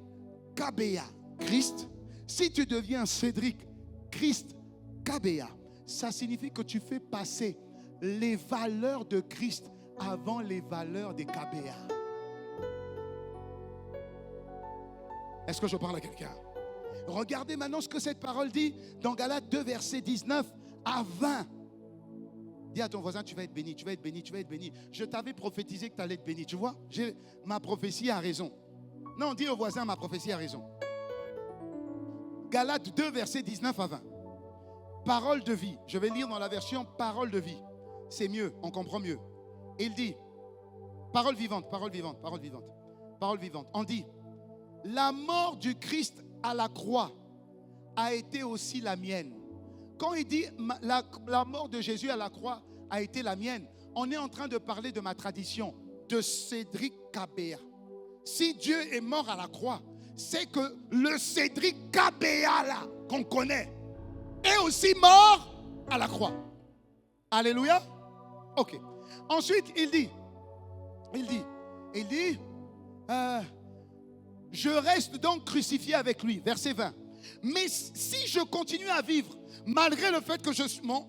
Speaker 1: KBA, Christ, si tu deviens Cédric, Christ, KBA, ça signifie que tu fais passer les valeurs de Christ avant les valeurs des KBA. Est-ce que je parle à quelqu'un? Regardez maintenant ce que cette parole dit dans Galates 2, versets 19 à 20. Dis à ton voisin, tu vas être béni, tu vas être béni, tu vas être béni. Je t'avais prophétisé que tu allais être béni. Tu vois, ma prophétie a raison. Non, dis au voisin, ma prophétie a raison. Galates 2, versets 19 à 20. Parole de vie. Je vais lire dans la version parole de vie. C'est mieux, on comprend mieux. Il dit, parole vivante, parole vivante, parole vivante, parole vivante. On dit, la mort du Christ à la croix a été aussi la mienne. Quand il dit la mort de Jésus à la croix a été la mienne, on est en train de parler de ma tradition, de Cédric KBA. Si Dieu est mort à la croix, c'est que le Cédric KBA là, qu'on connaît, est aussi mort à la croix. Alléluia. Ok. Ensuite, il dit, je reste donc crucifié avec lui. Verset 20. Mais si je continue à vivre, malgré le fait que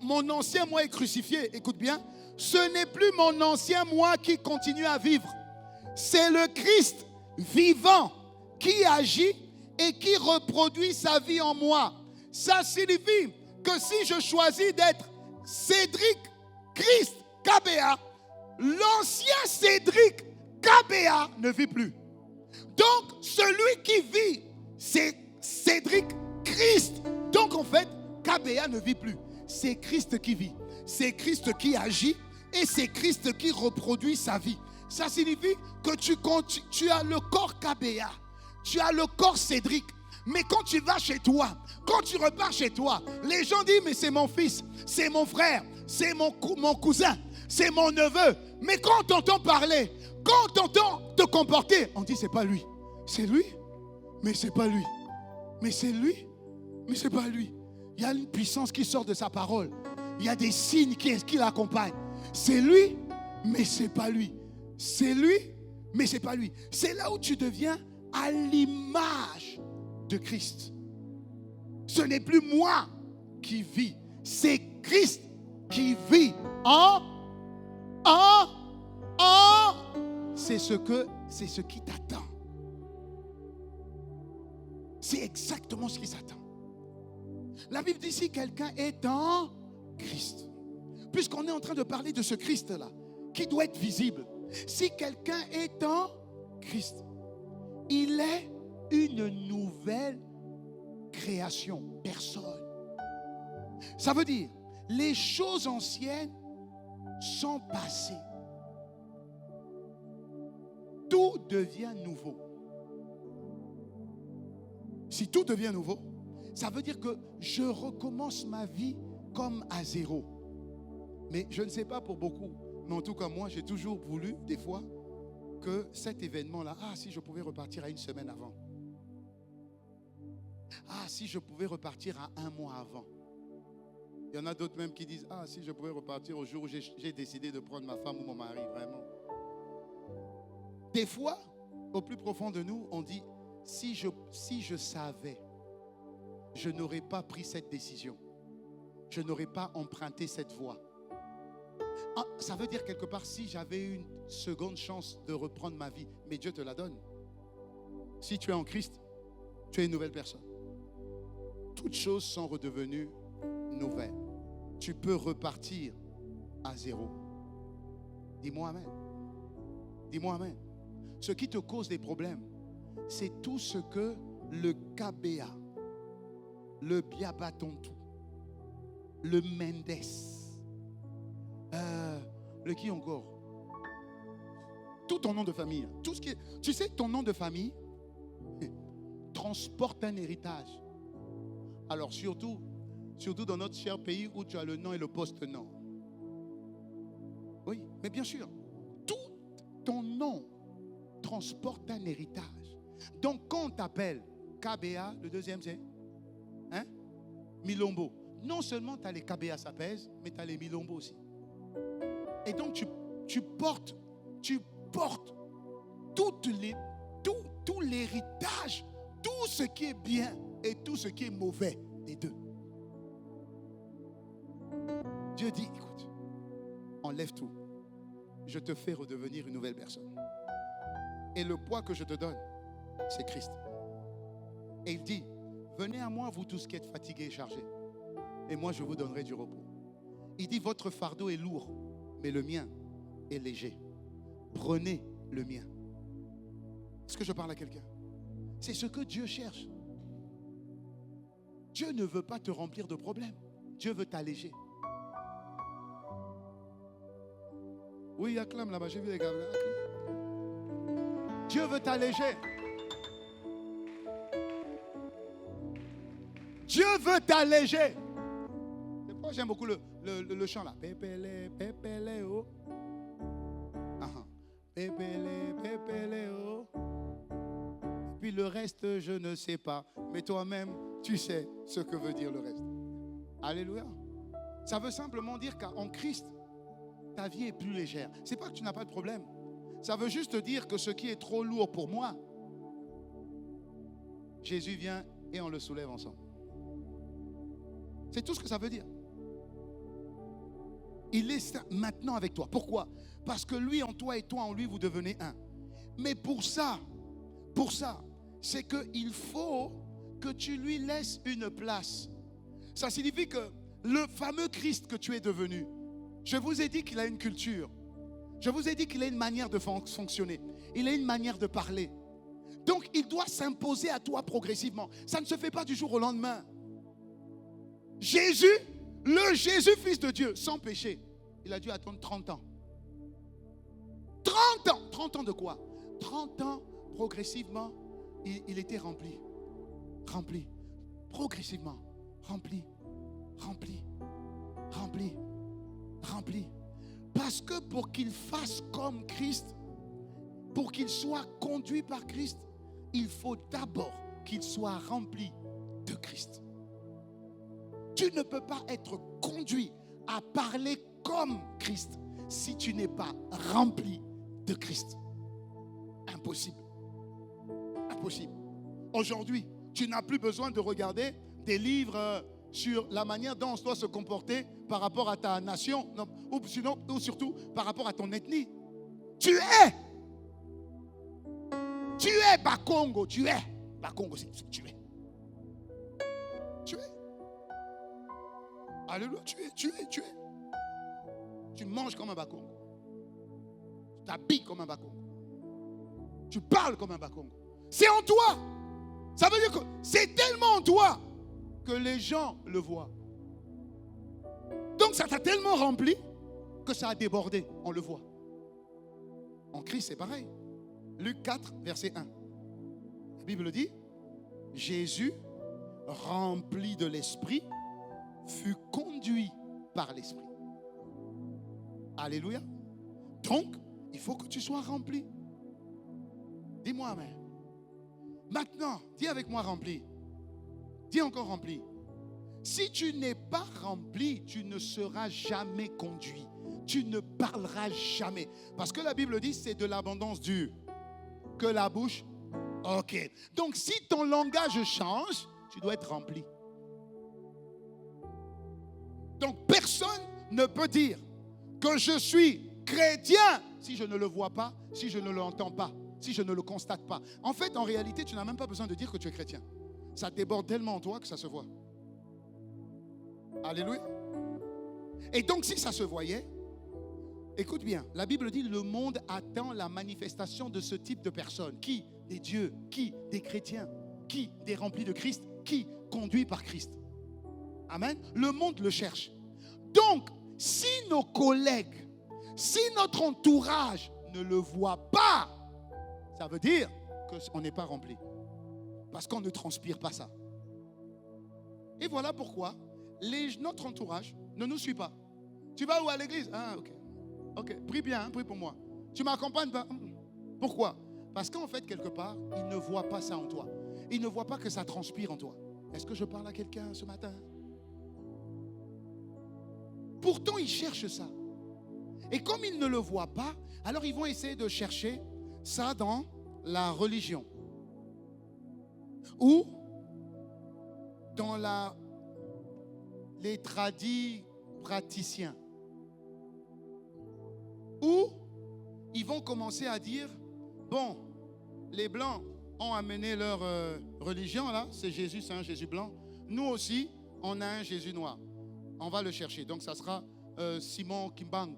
Speaker 1: mon ancien moi est crucifié, écoute bien, ce n'est plus mon ancien moi qui continue à vivre. C'est le Christ vivant qui agit et qui reproduit sa vie en moi. Ça signifie que si je choisis d'être Cédric Christ KBA, l'ancien Cédric KBA ne vit plus. Donc, celui qui vit, c'est Cédric Christ. Donc, en fait, KBA ne vit plus. C'est Christ qui vit. C'est Christ qui agit et c'est Christ qui reproduit sa vie. Ça signifie que tu as le corps KBA. Tu as le corps Cédric. Mais quand tu vas chez toi, quand tu repars chez toi, les gens disent, mais c'est mon fils, c'est mon frère, c'est mon cousin, c'est mon neveu. Mais quand on t'entend parler, quand on t'entend te comporter, on dit, c'est pas lui. C'est lui, mais c'est pas lui. Mais c'est lui, mais c'est pas lui. Il y a une puissance qui sort de sa parole. Il y a des signes qui l'accompagnent. C'est lui, mais c'est pas lui. C'est lui, mais c'est pas lui. C'est là où tu deviens à l'image de Christ. Ce n'est plus moi qui vis, c'est Christ qui vit c'est ce qui t'attend. C'est exactement ce qui s'attend. La Bible dit si quelqu'un est en Christ, puisqu'on est en train de parler de ce Christ-là, qui doit être visible. Si quelqu'un est en Christ, il est une nouvelle création. Personne. Ça veut dire, les choses anciennes sont passées. Tout devient nouveau. Si tout devient nouveau, ça veut dire que je recommence ma vie comme à zéro. Mais je ne sais pas pour beaucoup, mais en tout cas moi j'ai toujours voulu des fois que cet événement-là, si je pouvais repartir à une semaine avant. Si je pouvais repartir à un mois avant. Il y en a d'autres même qui disent, si je pouvais repartir au jour où j'ai décidé de prendre ma femme ou mon mari, vraiment. Des fois, au plus profond de nous, on dit, si je savais, je n'aurais pas pris cette décision. Je n'aurais pas emprunté cette voie. Ça veut dire quelque part, si j'avais une seconde chance de reprendre ma vie, mais Dieu te la donne. Si tu es en Christ, tu es une nouvelle personne. Toutes choses sont redevenues nouvelles. Tu peux repartir à zéro. Dis-moi amen. Dis-moi amen. Ce qui te cause des problèmes, c'est tout ce que le KBA, le Biabatontou, le Mendes, le qui encore? Tout ton nom de famille. Tout ce qui est, tu sais, ton nom de famille transporte un héritage. Alors surtout dans notre cher pays où tu as le nom et le poste-nom. Oui, mais bien sûr, tout ton nom transporte un héritage. Donc quand on t'appelle KBA, le deuxième c'est Milombo. Non seulement tu as les KBA, ça pèse, mais tu as les Milombo aussi. Et donc tu portes tout l'héritage, tout ce qui est bien et tout ce qui est mauvais des deux. Dieu dit, écoute, enlève tout. Je te fais redevenir une nouvelle personne. Et le poids que je te donne, c'est Christ. Et il dit, venez à moi, vous tous qui êtes fatigués et chargés, et moi je vous donnerai du repos. Il dit, votre fardeau est lourd, mais le mien est léger. Prenez le mien. Est-ce que je parle à quelqu'un? C'est ce que Dieu cherche. Dieu ne veut pas te remplir de problèmes. Dieu veut t'alléger. Oui, acclame là-bas, j'ai vu les gars. Dieu veut t'alléger. Dieu veut t'alléger. C'est pourquoi j'aime beaucoup le chant là. Pépélé, pépélé, oh. Pépélé, pépélé, oh. Et puis le reste, je ne sais pas. Mais toi-même, tu sais ce que veut dire le reste. Alléluia. Ça veut simplement dire qu'en Christ, ta vie est plus légère. C'est pas que tu n'as pas de problème. Ça veut juste dire que ce qui est trop lourd pour moi, Jésus vient et on le soulève ensemble. C'est tout ce que ça veut dire. Il est maintenant avec toi. Pourquoi? Parce que lui en toi et toi en lui, vous devenez un. Mais pour ça, c'est qu'il faut que tu lui laisses une place. Ça signifie que le fameux Christ que tu es devenu, je vous ai dit qu'il a une culture. Je vous ai dit qu'il a une manière de fonctionner. Il a une manière de parler. Donc il doit s'imposer à toi progressivement. Ça ne se fait pas du jour au lendemain. Jésus, le Jésus fils de Dieu, sans péché, il a dû attendre 30 ans. 30 ans. 30 ans de quoi? 30 ans, progressivement, il était rempli. Rempli. Progressivement. Rempli. Rempli. Rempli. Rempli. Parce que pour qu'il fasse comme Christ, pour qu'il soit conduit par Christ, il faut d'abord qu'il soit rempli de Christ. Tu ne peux pas être conduit à parler comme Christ si tu n'es pas rempli de Christ. Impossible. Impossible. Aujourd'hui, tu n'as plus besoin de regarder des livres sur la manière dont on doit se comporter par rapport à ta nation, ou surtout par rapport à ton ethnie. Tu es Bakongo, tu es Bakongo, c'est tu es. Tu es. Alléluia, tu es. Tu manges comme un Bakongo. Tu t'habilles comme un Bakongo. Tu parles comme un Bakongo. C'est en toi. Ça veut dire que c'est tellement en toi que les gens le voient. Donc ça t'a tellement rempli que ça a débordé. On le voit. En Christ, c'est pareil. Luc 4, verset 1. La Bible dit, Jésus, rempli de l'Esprit, fut conduit par l'Esprit. Alléluia. Donc, il faut que tu sois rempli. Dis-moi amen. Maintenant, dis avec moi rempli. Dis encore rempli. Si tu n'es pas rempli, tu ne seras jamais conduit. Tu ne parleras jamais. Parce que la Bible dit, c'est de l'abondance du que la bouche. Ok. Donc, si ton langage change, tu dois être rempli. Donc, personne ne peut dire que je suis chrétien si je ne le vois pas, si je ne l'entends pas, si je ne le constate pas. En fait, en réalité, tu n'as même pas besoin de dire que tu es chrétien. Ça déborde tellement en toi que ça se voit. Alléluia. Et donc, si ça se voyait, écoute bien, la Bible dit le monde attend la manifestation de ce type de personnes. Qui? Des dieux. Qui? Des chrétiens. Qui? Des remplis de Christ. Qui? Conduits par Christ. Amen. Le monde le cherche. Donc, si nos collègues, si notre entourage ne le voit pas, ça veut dire qu'on n'est pas rempli. Parce qu'on ne transpire pas ça. Et voilà pourquoi notre entourage ne nous suit pas. Tu vas où à l'église? Ah, ok. Ok, prie bien, hein, prie pour moi. Tu m'accompagnes pas? Pourquoi? Parce qu'en fait, quelque part, ils ne voient pas ça en toi. Ils ne voient pas que ça transpire en toi. Est-ce que je parle à quelqu'un ce matin? Pourtant, ils cherchent ça. Et comme ils ne le voient pas, alors ils vont essayer de chercher ça dans la religion. Ou dans les tradis praticiens. Ou ils vont commencer à dire, bon, les Blancs ont amené leur religion, là, c'est Jésus, c'est un Jésus blanc. Nous aussi, on a un Jésus noir. On va le chercher. Donc, ça sera Simon Kimbang,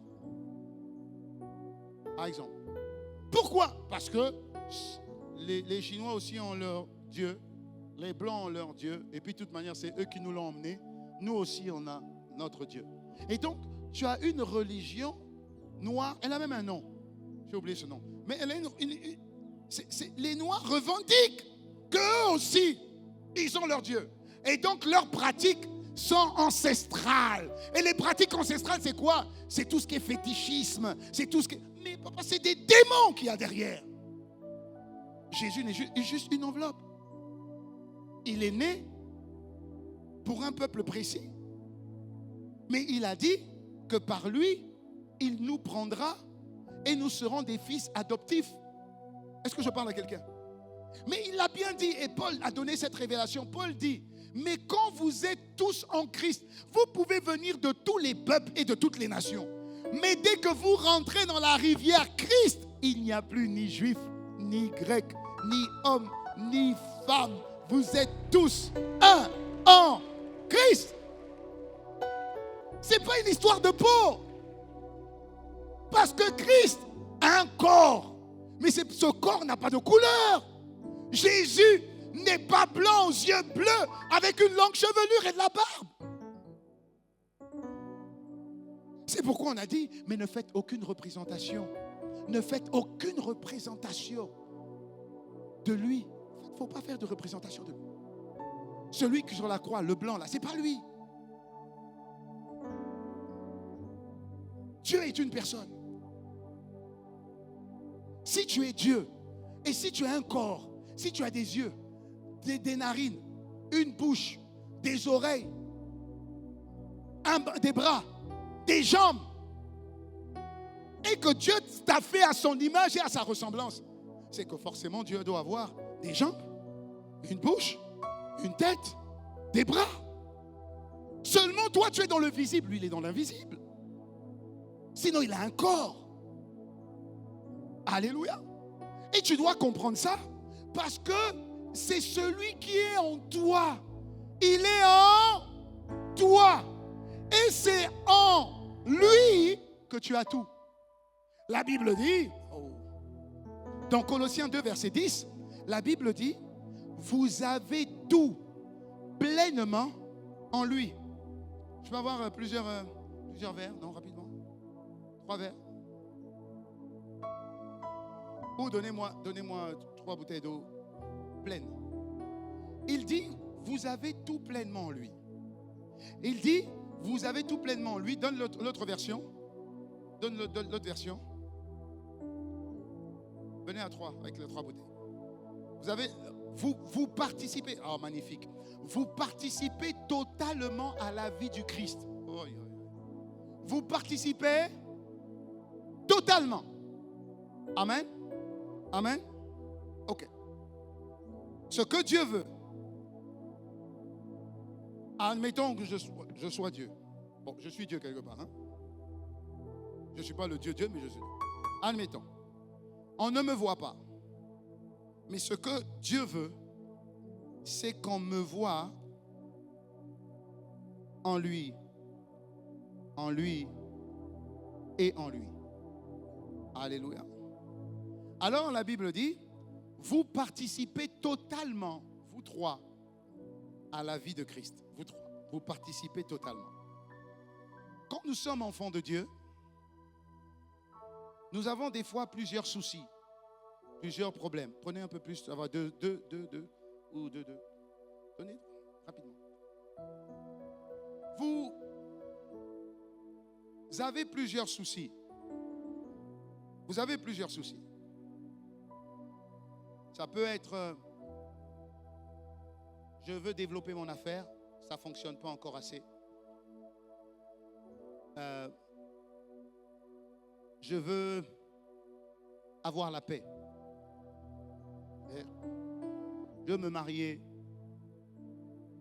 Speaker 1: par exemple. Pourquoi? Parce que les Chinois aussi ont leur Dieu. Les Blancs ont leur Dieu. Et puis, de toute manière, c'est eux qui nous l'ont emmené. Nous aussi, on a notre Dieu. Et donc, tu as une religion noire. Elle a même un nom. J'ai oublié ce nom. Mais elle a les Noirs revendiquent qu'eux aussi, ils ont leur Dieu. Et donc, leurs pratiques sont ancestrales. Et les pratiques ancestrales, c'est quoi? C'est tout ce qui est fétichisme. C'est tout ce qui... Mais papa, c'est des démons qu'il y a derrière. Jésus n'est juste une enveloppe. Il est né pour un peuple précis. Mais il a dit que par lui, il nous prendra et nous serons des fils adoptifs. Est-ce que je parle à quelqu'un? Mais il l'a bien dit, et Paul a donné cette révélation. Paul dit, mais quand vous êtes tous en Christ, vous pouvez venir de tous les peuples et de toutes les nations. Mais dès que vous rentrez dans la rivière Christ, il n'y a plus ni juif, ni grec, ni homme, ni femme. Vous êtes tous un en Christ. Ce n'est pas une histoire de peau. Parce que Christ a un corps. Mais ce corps n'a pas de couleur. Jésus n'est pas blanc aux yeux bleus avec une longue chevelure et de la barbe. C'est pourquoi on a dit, mais ne faites aucune représentation. Ne faites aucune représentation de lui. Il ne faut pas faire de représentation de lui. Celui qui est sur la croix, le blanc là, c'est pas lui. Dieu est une personne. Si tu es Dieu, et si tu as un corps, si tu as des yeux, des narines, une bouche, des oreilles, des bras, des jambes, et que Dieu t'a fait à son image et à sa ressemblance, c'est que forcément Dieu doit avoir des jambes, une bouche, une tête, des bras. Seulement toi tu es dans le visible, lui il est dans l'invisible. Sinon il a un corps. Alléluia. Et tu dois comprendre ça parce que c'est celui qui est en toi. Il est en toi. Et c'est en lui que tu as tout. La Bible dit, dans Colossiens 2, verset 10, la Bible dit, vous avez tout pleinement en lui. Je vais avoir plusieurs Plusieurs verres, non, rapidement. 3 verres. Ou donnez-moi 3 bouteilles d'eau pleines. Il dit, vous avez tout pleinement en lui. Il dit, vous avez tout pleinement en lui. Donne l'autre version. Donne l'autre version. Venez à 3 avec les 3 bouteilles. Vous participez. Oh, magnifique. Vous participez totalement à la vie du Christ. Oh, vous participez totalement. Amen. Amen. Ok. Ce que Dieu veut. Admettons que je sois Dieu. Bon, je suis Dieu quelque part. Hein? Je ne suis pas le Dieu, mais je suis Dieu. Admettons. On ne me voit pas. Mais ce que Dieu veut, c'est qu'on me voit en lui et en lui. Alléluia. Alors la Bible dit, vous participez totalement, vous trois, à la vie de Christ. Vous trois, vous participez totalement. Quand nous sommes enfants de Dieu, nous avons des fois plusieurs soucis, plusieurs problèmes. Prenez un peu plus, ça va, deux, ou deux. Donnez rapidement. Vous avez plusieurs soucis. Vous avez plusieurs soucis. Ça peut être, je veux développer mon affaire, ça ne fonctionne pas encore assez. Je veux avoir la paix. Je veux me marier.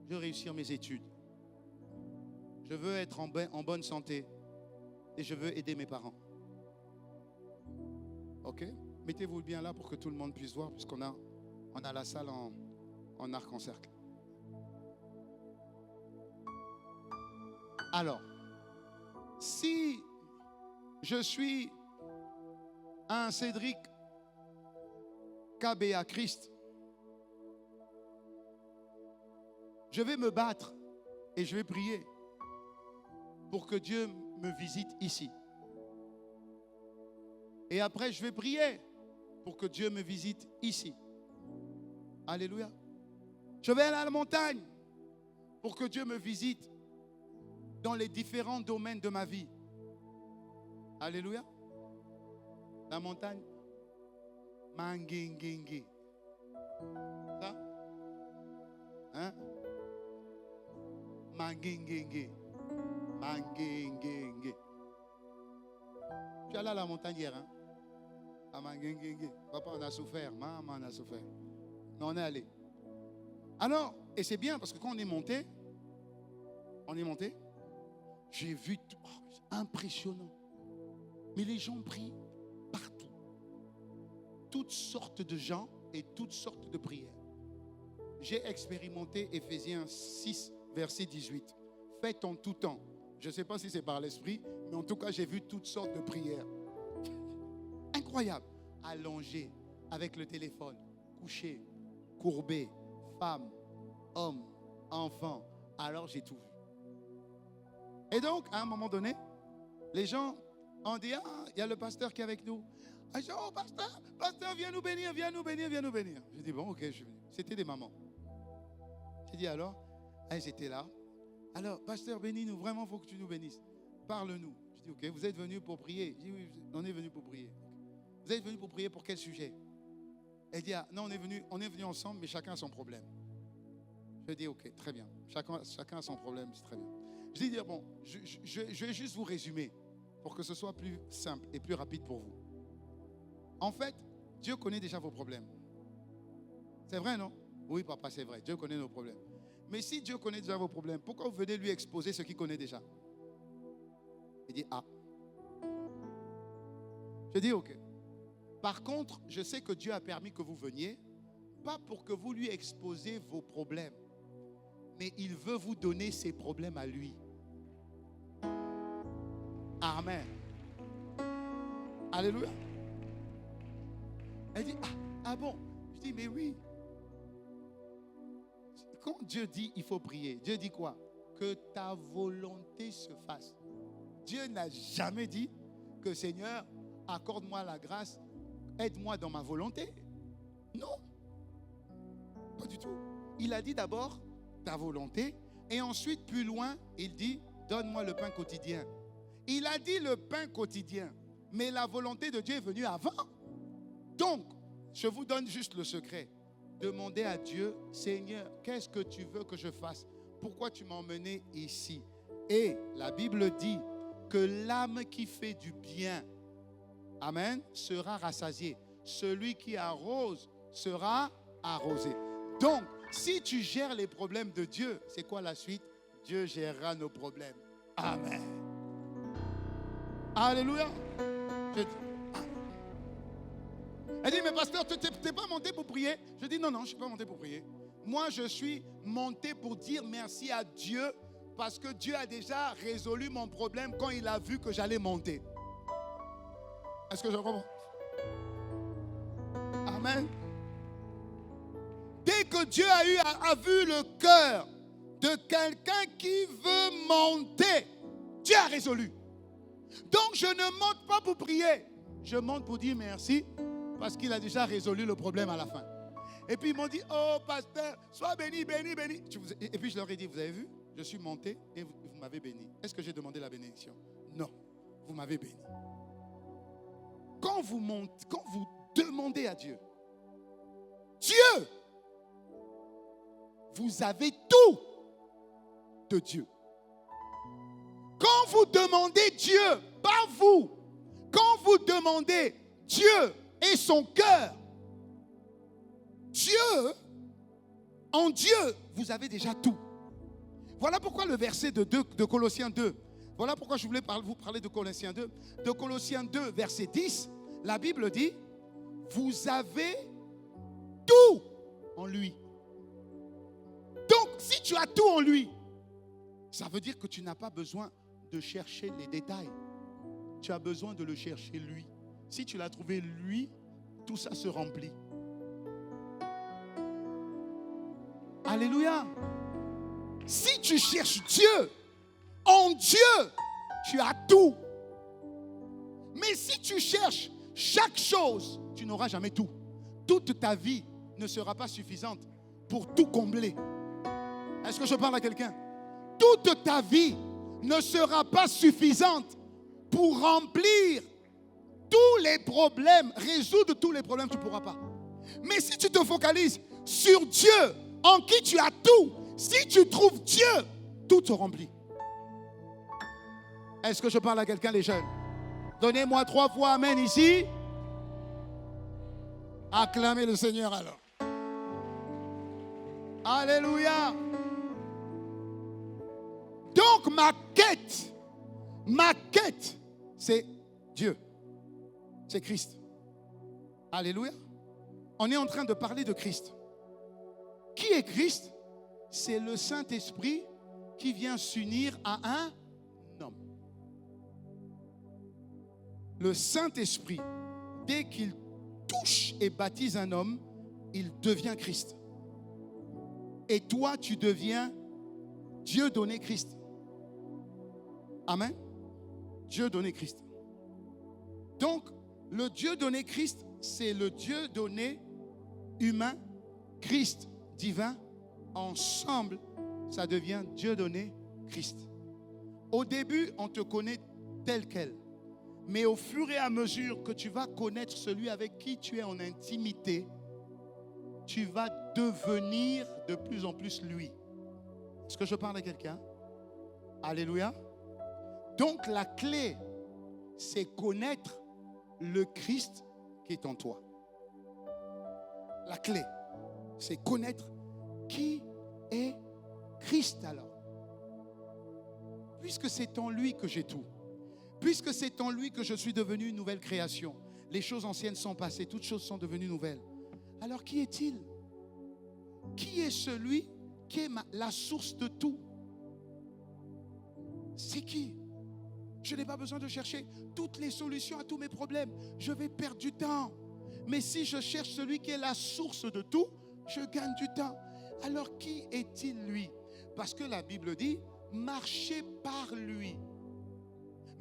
Speaker 1: Je veux réussir mes études. Je veux être en bonne santé. Et je veux aider mes parents. Ok? Mettez-vous bien là pour que tout le monde puisse voir, puisqu'on a la salle en arc en cercle. Alors, si je suis un Cédric KBA Christ, je vais me battre et je vais prier pour que Dieu me visite ici. Et après, je vais prier pour que Dieu me visite ici. Alléluia. Je vais aller à la montagne pour que Dieu me visite dans les différents domaines de ma vie. Alléluia. La montagne. Mangengenge. Ça? Hein? Mangengenge. Mangengenge. Tu es allé à la montagne hier, hein? À Mangengenge. Papa, on a souffert. Maman, on a souffert. Mais on est allé. Alors, et c'est bien parce que quand on est monté, j'ai vu tout, impressionnant. Mais les gens prient partout. Toutes sortes de gens et toutes sortes de prières. J'ai expérimenté Éphésiens 6, verset 18. Faites en tout temps. Je ne sais pas si c'est par l'esprit, mais en tout cas, j'ai vu toutes sortes de prières. Incroyable. Allongé, avec le téléphone, couché, courbé, femme, homme, enfant. Alors j'ai tout vu. Et donc, à un moment donné, les gens ont dit, ah, il y a le pasteur qui est avec nous. Ah, je dis, oh, pasteur, viens nous bénir, viens nous bénir, viens nous bénir. Je dis, bon, ok, je suis venu. C'était des mamans. J'ai dit, alors, elles étaient là. Alors, pasteur, bénis-nous, vraiment, il faut que tu nous bénisses. Parle-nous. Je dis, ok, vous êtes venus pour prier. Je dis, oui, on est venus pour prier. Vous êtes venus pour prier pour quel sujet? Elle dit, ah, non, on est venus ensemble, mais chacun a son problème. Je dis, ok, très bien. Chacun a son problème, c'est très bien. Je dis, bon, je vais juste vous résumer pour que ce soit plus simple et plus rapide pour vous. En fait, Dieu connaît déjà vos problèmes. C'est vrai, non? Oui, papa, c'est vrai. Dieu connaît nos problèmes. Mais si Dieu connaît déjà vos problèmes, pourquoi vous venez lui exposer ce qu'il connaît déjà? Il dit, ah. Je dis, ok. Par contre, je sais que Dieu a permis que vous veniez, pas pour que vous lui exposiez vos problèmes, mais il veut vous donner ses problèmes à lui. Amen. Alléluia. Elle dit, ah bon? Je dis, mais oui. Quand Dieu dit il faut prier, Dieu dit quoi? Que ta volonté se fasse. Dieu n'a jamais dit que Seigneur, accorde-moi la grâce, aide-moi dans ma volonté. Non, pas du tout. Il a dit d'abord ta volonté et ensuite plus loin, il dit donne-moi le pain quotidien. Il a dit le pain quotidien, mais la volonté de Dieu est venue avant. Donc, je vous donne juste le secret. Demandez à Dieu, Seigneur, qu'est-ce que tu veux que je fasse? Pourquoi tu m'as emmené ici? Et la Bible dit que l'âme qui fait du bien, amen, sera rassasiée. Celui qui arrose sera arrosé. Donc, si tu gères les problèmes de Dieu, c'est quoi la suite? Dieu gérera nos problèmes. Amen. Alléluia. Elle dit, mais pasteur, tu n'es pas monté pour prier? Je dis, non, je ne suis pas monté pour prier. Moi, je suis monté pour dire merci à Dieu parce que Dieu a déjà résolu mon problème quand il a vu que j'allais monter. Est-ce que je comprends? Amen. Dès que Dieu a vu le cœur de quelqu'un qui veut monter, Dieu a résolu. Donc, je ne monte pas pour prier. Je monte pour dire merci parce qu'il a déjà résolu le problème à la fin. Et puis, ils m'ont dit, oh, pasteur, sois béni, béni, béni. Et puis, je leur ai dit, vous avez vu, je suis monté et vous m'avez béni. Est-ce que j'ai demandé la bénédiction? Non, vous m'avez béni. Quand vous montez, quand vous demandez à Dieu, Dieu, vous avez tout de Dieu. Quand vous demandez Dieu, pas vous, quand vous demandez Dieu et son cœur, Dieu, en Dieu, vous avez déjà tout. Voilà pourquoi le verset de Colossiens 2, voilà pourquoi je voulais vous parler de Colossiens 2. De Colossiens 2, verset 10, la Bible dit, vous avez tout en lui. Donc, si tu as tout en lui, ça veut dire que tu n'as pas besoin de chercher les détails. Tu as besoin de le chercher lui. Si tu l'as trouvé lui, tout ça se remplit. Alléluia. Si tu cherches Dieu, en Dieu, tu as tout. Mais si tu cherches chaque chose, tu n'auras jamais tout. Toute ta vie ne sera pas suffisante pour tout combler. Est-ce que je parle à quelqu'un? Toute ta vie ne sera pas suffisante pour remplir tous les problèmes, résoudre tous les problèmes, tu ne pourras pas. Mais si tu te focalises sur Dieu, en qui tu as tout, si tu trouves Dieu, tout se remplit. Est-ce que je parle à quelqu'un, les jeunes? Donnez-moi 3 fois amen ici. Acclamez le Seigneur alors. Alléluia. Donc ma quête, c'est Dieu. C'est Christ. Alléluia. On est en train de parler de Christ. Qui est Christ? C'est le Saint-Esprit qui vient s'unir à un homme. Le Saint-Esprit, dès qu'il touche et baptise un homme, il devient Christ. Et toi, tu deviens Dieu donné Christ. Amen. Dieu donné Christ. Donc, le Dieu donné Christ, c'est le Dieu donné humain, Christ divin. Ensemble, ça devient Dieu donné Christ. Au début, on te connaît tel quel. Mais au fur et à mesure que tu vas connaître celui avec qui tu es en intimité, tu vas devenir de plus en plus lui. Est-ce que je parle à quelqu'un? Alléluia. Donc la clé, c'est connaître le Christ qui est en toi. La clé, c'est connaître qui est Christ alors. Puisque c'est en lui que j'ai tout. Puisque c'est en lui que je suis devenu une nouvelle création. Les choses anciennes sont passées, toutes choses sont devenues nouvelles. Alors qui est-il? Qui est celui qui est la source de tout? C'est qui? Je n'ai pas besoin de chercher toutes les solutions à tous mes problèmes. Je vais perdre du temps. Mais si je cherche celui qui est la source de tout, je gagne du temps. Alors qui est-il lui? Parce que la Bible dit, marchez par lui.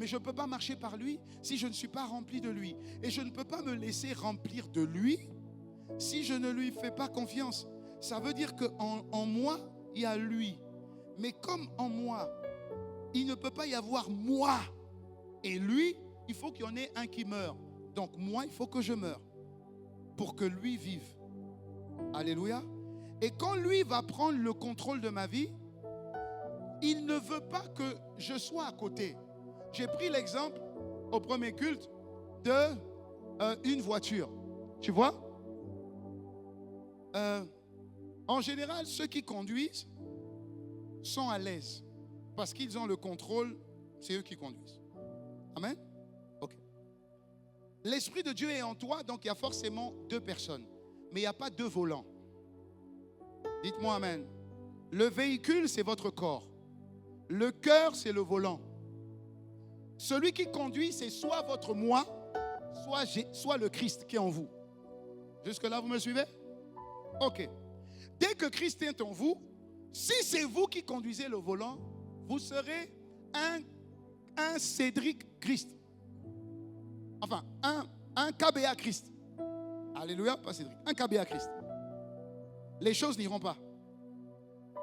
Speaker 1: Mais je ne peux pas marcher par lui si je ne suis pas rempli de lui. Et je ne peux pas me laisser remplir de lui si je ne lui fais pas confiance. Ça veut dire qu'en moi, il y a lui. Mais comme en moi, il ne peut pas y avoir moi et lui, il faut qu'il y en ait un qui meurt. Donc moi, il faut que je meure pour que lui vive. Alléluia. Et quand lui va prendre le contrôle de ma vie, il ne veut pas que je sois à côté. J'ai pris l'exemple au premier culte de une voiture. Tu vois? En général, ceux qui conduisent sont à l'aise parce qu'ils ont le contrôle, c'est eux qui conduisent. Amen? Ok. L'Esprit de Dieu est en toi, donc il y a forcément deux personnes. Mais il n'y a pas deux volants. Dites-moi amen. Le véhicule, c'est votre corps. Le cœur, c'est le volant. Celui qui conduit, c'est soit votre moi, soit le Christ qui est en vous. Jusque-là, vous me suivez? Ok. Dès que Christ est en vous, si c'est vous qui conduisez le volant, vous serez un Cédric Christ. Enfin, un KBA Christ. Alléluia, pas Cédric. Un KBA Christ. Les choses n'iront pas.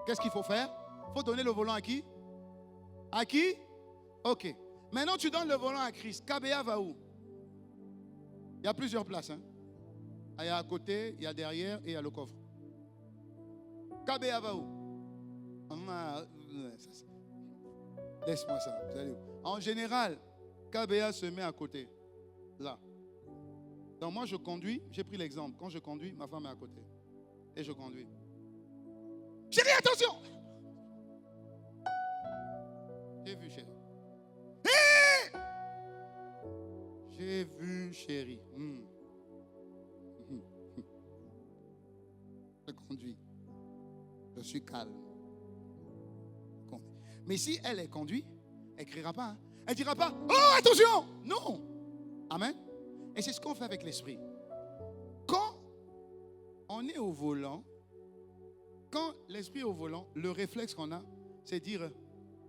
Speaker 1: Qu'est-ce qu'il faut faire? Il faut donner le volant à qui? À qui? Ok. Maintenant, tu donnes le volant à Christ. KBA va où? Il y a plusieurs places. Hein? Il y a à côté, il y a derrière et il y a le coffre. KBA va où? Laisse-moi ça. En général, KBA se met à côté. Là. Donc moi, je conduis. J'ai pris l'exemple. Quand je conduis, ma femme est à côté. Et je conduis. Chérie, attention! J'ai vu, chérie. J'ai vu, chérie. Je conduis. Je suis calme. Mais si elle est conduite, elle ne criera pas. Hein. Elle ne dira pas, oh, attention! Non. Amen. Et c'est ce qu'on fait avec l'esprit. Quand on est au volant, quand l'esprit est au volant, le réflexe qu'on a, c'est dire,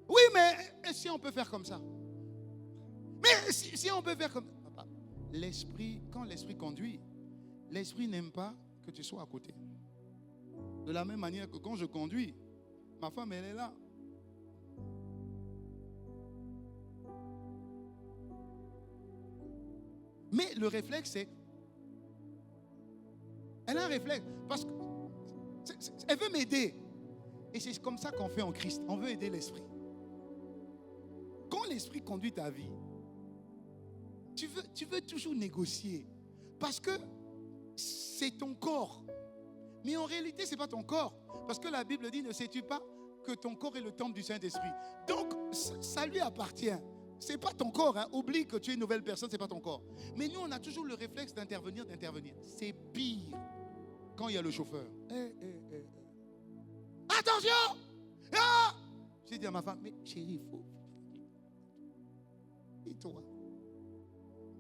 Speaker 1: oui, mais si on peut faire comme ça? Mais si on peut faire comme ça? Papa, l'esprit, quand l'esprit conduit, l'esprit n'aime pas que tu sois à côté. De la même manière que quand je conduis, ma femme, elle est là. Mais le réflexe, c'est... Elle a un réflexe. Parce qu'elle veut m'aider. Et c'est comme ça qu'on fait en Christ. On veut aider l'esprit. Quand l'esprit conduit ta vie, tu veux toujours négocier. Parce que c'est ton corps. Mais en réalité, ce n'est pas ton corps. Parce que la Bible dit, ne sais-tu pas que ton corps est le temple du Saint-Esprit. Donc, ça lui appartient. Ce n'est pas ton corps. Hein. Oublie que tu es une nouvelle personne, ce n'est pas ton corps. Mais nous, on a toujours le réflexe d'intervenir. C'est pire quand il y a le chauffeur. Attention! Ah! J'ai dit à ma femme, mais chérie, il faut... Et toi?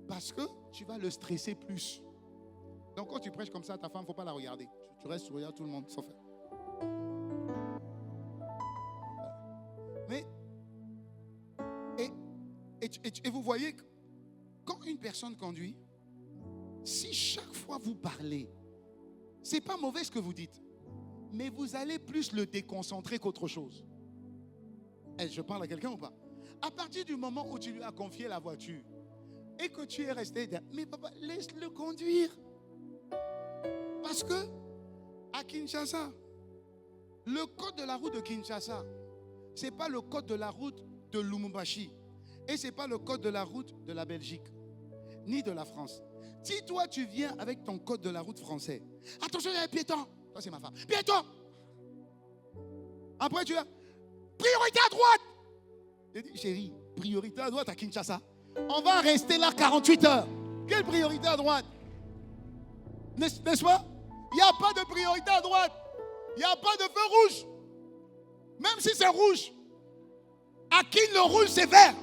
Speaker 1: Parce que tu vas le stresser plus. Donc quand tu prêches comme ça à ta femme, il ne faut pas la regarder. Tu restes, tu regardes tout le monde, sauf elle. Mais, et vous voyez, quand une personne conduit, si chaque fois vous parlez, ce n'est pas mauvais ce que vous dites, mais vous allez plus le déconcentrer qu'autre chose. Je parle à quelqu'un ou pas? À partir du moment où tu lui as confié la voiture et que tu es resté derrière, mais papa, laisse-le conduire. Parce que à Kinshasa, le code de la route de Kinshasa, ce n'est pas le code de la route de Lubumbashi. Et ce n'est pas le code de la route de la Belgique, ni de la France. Si toi, tu viens avec ton code de la route français, attention, il y a un piéton. Ça, c'est ma femme. Piéton. Après, tu as priorité à droite. J'ai dit, chérie, priorité à droite à Kinshasa. On va rester là 48 heures. Quelle priorité à droite? N'est-ce pas? Il n'y a pas de priorité à droite. Il n'y a pas de feu rouge. Même si c'est rouge. À qui le rouge, c'est vert.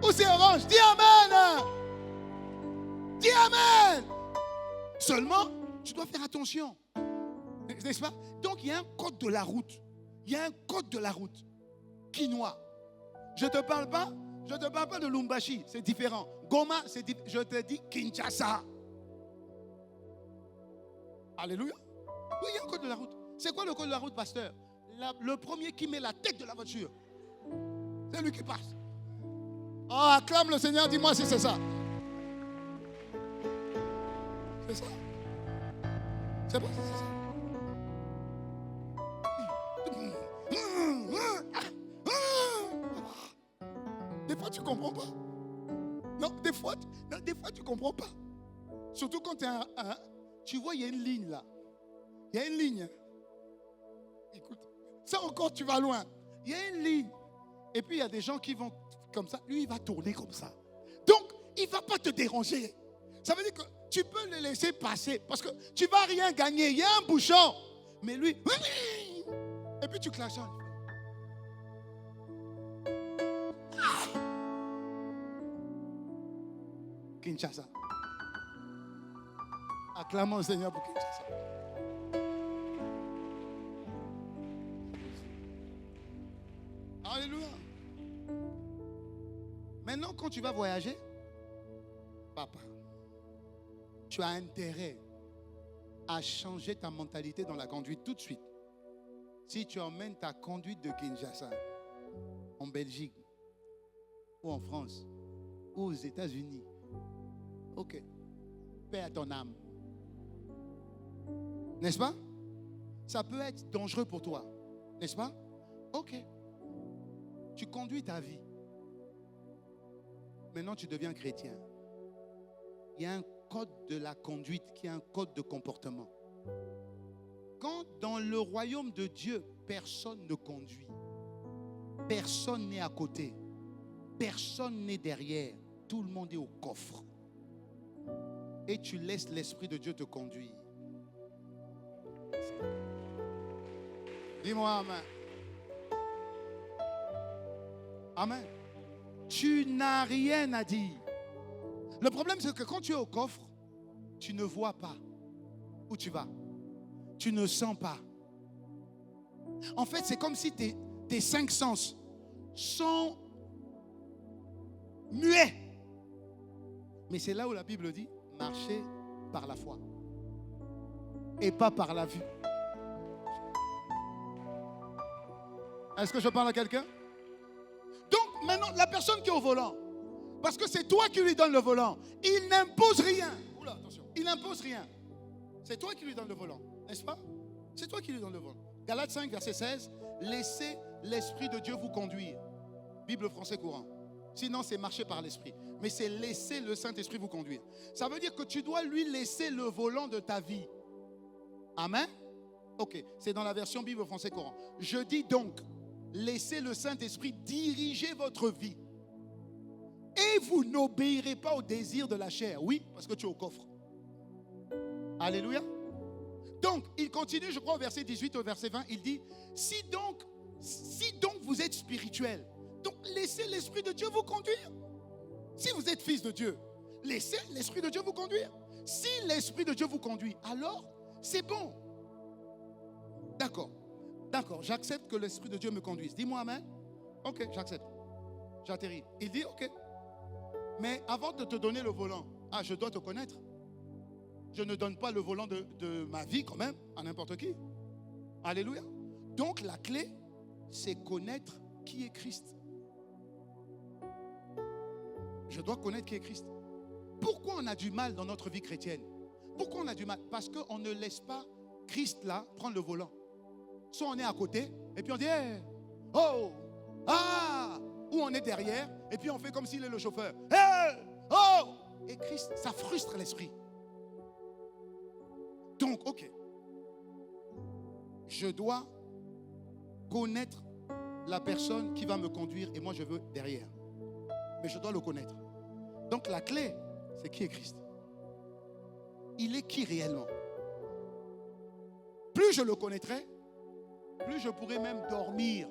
Speaker 1: Ou c'est orange. Dis amen. Dis amen. Seulement, tu dois faire attention. N'est-ce pas? Donc, il y a un code de la route. Il y a un code de la route. Quinoa. Je ne te parle pas Je ne te parle pas de Lumbashi, c'est différent. Goma, je te dis Kinshasa. Alléluia. Oui, il y a un code de la route. C'est quoi le code de la route, pasteur? Le premier qui met la tête de la voiture, c'est lui qui passe. Oh, acclame le Seigneur, dis-moi si c'est ça. C'est ça. C'est pas c'est ça. Des fois, tu ne comprends pas. Non, des fois, tu ne comprends pas. Surtout quand tu vois, il y a une ligne là. Il y a une ligne. Écoute, ça encore, tu vas loin. Il y a une ligne. Et puis, il y a des gens qui vont comme ça. Lui, il va tourner comme ça. Donc, il ne va pas te déranger. Ça veut dire que tu peux le laisser passer. Parce que tu ne vas rien gagner. Il y a un bouchon. Mais lui, et puis tu klaxonnes. Kinshasa. Acclamons le Seigneur pour Kinshasa. Alléluia. Maintenant, quand tu vas voyager, papa, tu as intérêt à changer ta mentalité dans la conduite tout de suite. Si tu emmènes ta conduite de Kinshasa en Belgique ou en France ou aux États-Unis, ok, paix à ton âme. N'est-ce pas? Ça peut être dangereux pour toi. N'est-ce pas? Ok. Tu conduis ta vie. Maintenant, tu deviens chrétien. Il y a un code de la conduite qui est un code de comportement. Quand dans le royaume de Dieu, personne ne conduit. Personne n'est à côté. Personne n'est derrière. Tout le monde est au coffre. Et tu laisses l'Esprit de Dieu te conduire. Dis-moi amen. Amen. Tu n'as rien à dire. Le problème, c'est que quand tu es au coffre, tu ne vois pas où tu vas. Tu ne sens pas. En fait, c'est comme si tes 5 sens sont muets. Mais c'est là où la Bible dit, marcher par la foi et pas par la vue. Est-ce que je parle à quelqu'un? Donc maintenant, la personne qui est au volant, parce que c'est toi qui lui donnes le volant, il n'impose rien. Oula, attention, il n'impose rien. C'est toi qui lui donnes le volant, n'est-ce pas? C'est toi qui lui donnes le volant. Galates 5, verset 16, laissez l'Esprit de Dieu vous conduire. Bible français courant. Sinon, c'est marcher par l'Esprit. Mais c'est laisser le Saint-Esprit vous conduire. Ça veut dire que tu dois lui laisser le volant de ta vie. Amen? Ok, c'est dans la version Bible français courant. Je dis donc, laissez le Saint-Esprit diriger votre vie. Et vous n'obéirez pas au désir de la chair. Oui, parce que tu es au coffre. Alléluia. Donc, il continue, je crois, au verset 18 au verset 20, il dit, si donc vous êtes spirituel, donc laissez l'Esprit de Dieu vous conduire. Si vous êtes fils de Dieu, laissez l'Esprit de Dieu vous conduire. Si l'Esprit de Dieu vous conduit, alors c'est bon. D'accord, j'accepte que l'Esprit de Dieu me conduise. Dis-moi amen. Ok, j'accepte. J'atterris. Il dit, ok. Mais avant de te donner le volant, je dois te connaître. Je ne donne pas le volant de ma vie quand même à n'importe qui. Alléluia. Donc la clé, c'est connaître qui est Christ. Je dois connaître qui est Christ. Pourquoi on a du mal dans notre vie chrétienne? Pourquoi on a du mal? Parce qu'on ne laisse pas Christ là prendre le volant. Soit on est à côté et puis on dit hey, oh, ah, ou on est derrière et puis on fait comme s'il est le chauffeur. Hey, oh, et Christ, ça frustre l'esprit. Donc, ok, je dois connaître la personne qui va me conduire et moi je veux derrière. Mais je dois le connaître. Donc la clé, c'est qui est Christ. Il est qui réellement? Plus je le connaîtrai, plus je pourrai même dormir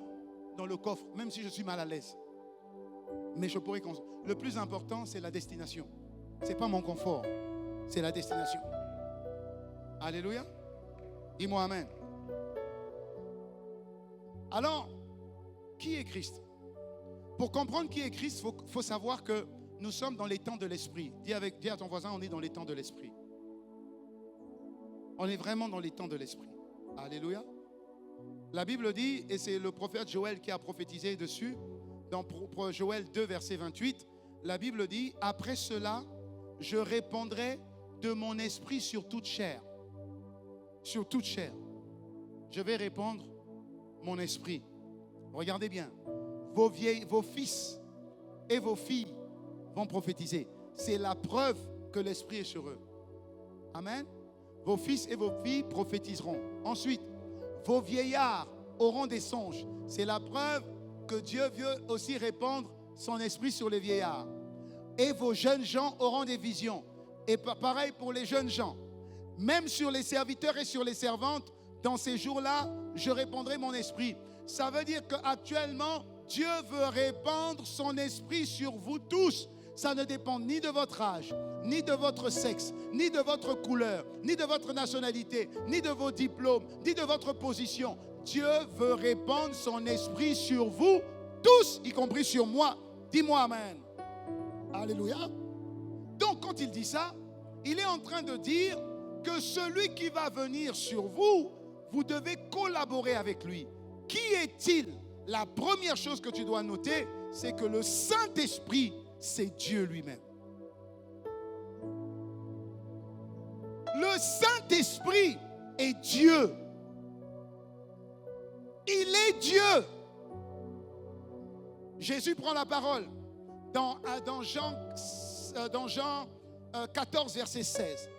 Speaker 1: dans le coffre, même si je suis mal à l'aise. Mais je pourrai... Le plus important, c'est la destination. Ce n'est pas mon confort, c'est la destination. Alléluia. Dis-moi amen. Alors, qui est Christ? Pour comprendre qui est Christ, il faut savoir que nous sommes dans les temps de l'esprit. Dis à ton voisin, on est dans les temps de l'esprit. On est vraiment dans les temps de l'esprit. Alléluia. La Bible dit, et c'est le prophète Joël qui a prophétisé dessus, dans Joël 2, verset 28, la Bible dit, après cela, je répandrai de mon esprit sur toute chair. Sur toute chair. Je vais répandre mon esprit. Regardez bien. Vos fils et vos filles vont prophétiser. C'est la preuve que l'esprit est sur eux. Amen. Vos fils et vos filles prophétiseront. Ensuite, vos vieillards auront des songes. C'est la preuve que Dieu veut aussi répandre son esprit sur les vieillards. Et vos jeunes gens auront des visions. Et pareil pour les jeunes gens. Même sur les serviteurs et sur les servantes, dans ces jours-là, je répandrai mon esprit. Ça veut dire qu'actuellement, Dieu veut répandre son esprit sur vous tous. Ça ne dépend ni de votre âge, ni de votre sexe, ni de votre couleur, ni de votre nationalité, ni de vos diplômes, ni de votre position. Dieu veut répandre son esprit sur vous tous, y compris sur moi. Dis-moi amen. Alléluia. Donc quand il dit ça, il est en train de dire que celui qui va venir sur vous, vous devez collaborer avec lui. Qui est-il? La première chose que tu dois noter, c'est que le Saint-Esprit, c'est Dieu lui-même. Le Saint-Esprit est Dieu. Il est Dieu. Jésus prend la parole dans Jean 14, verset 16.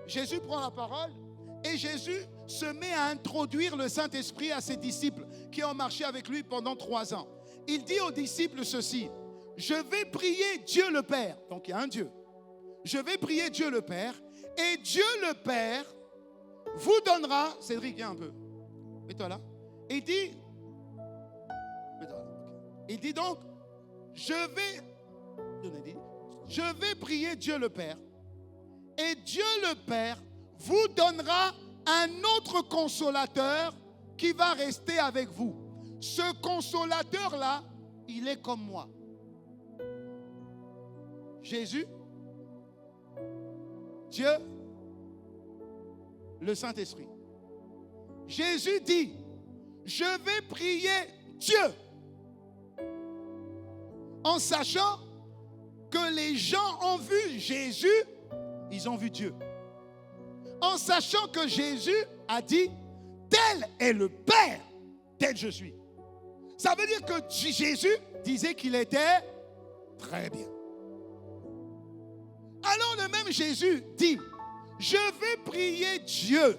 Speaker 1: Jésus prend la parole et Jésus se met à introduire le Saint-Esprit à ses disciples qui ont marché avec lui pendant 3 ans. Il dit aux disciples ceci: je vais prier Dieu le Père. Donc il y a un Dieu. Je vais prier Dieu le Père et Dieu le Père vous donnera. Cédric, viens un peu. Mets-toi là. Il dit, mets-toi là. Il dit donc, je vais prier Dieu le Père et Dieu le Père vous donnera un autre consolateur qui va rester avec vous. Ce consolateur-là, il est comme moi. Jésus, Dieu, le Saint-Esprit. Jésus dit, je vais prier Dieu, en sachant que les gens ont vu Jésus, ils ont vu Dieu. En sachant que Jésus a dit, tel est le Père, tel je suis. Ça veut dire que Jésus disait qu'il était très bien. Alors le même Jésus dit, je vais prier Dieu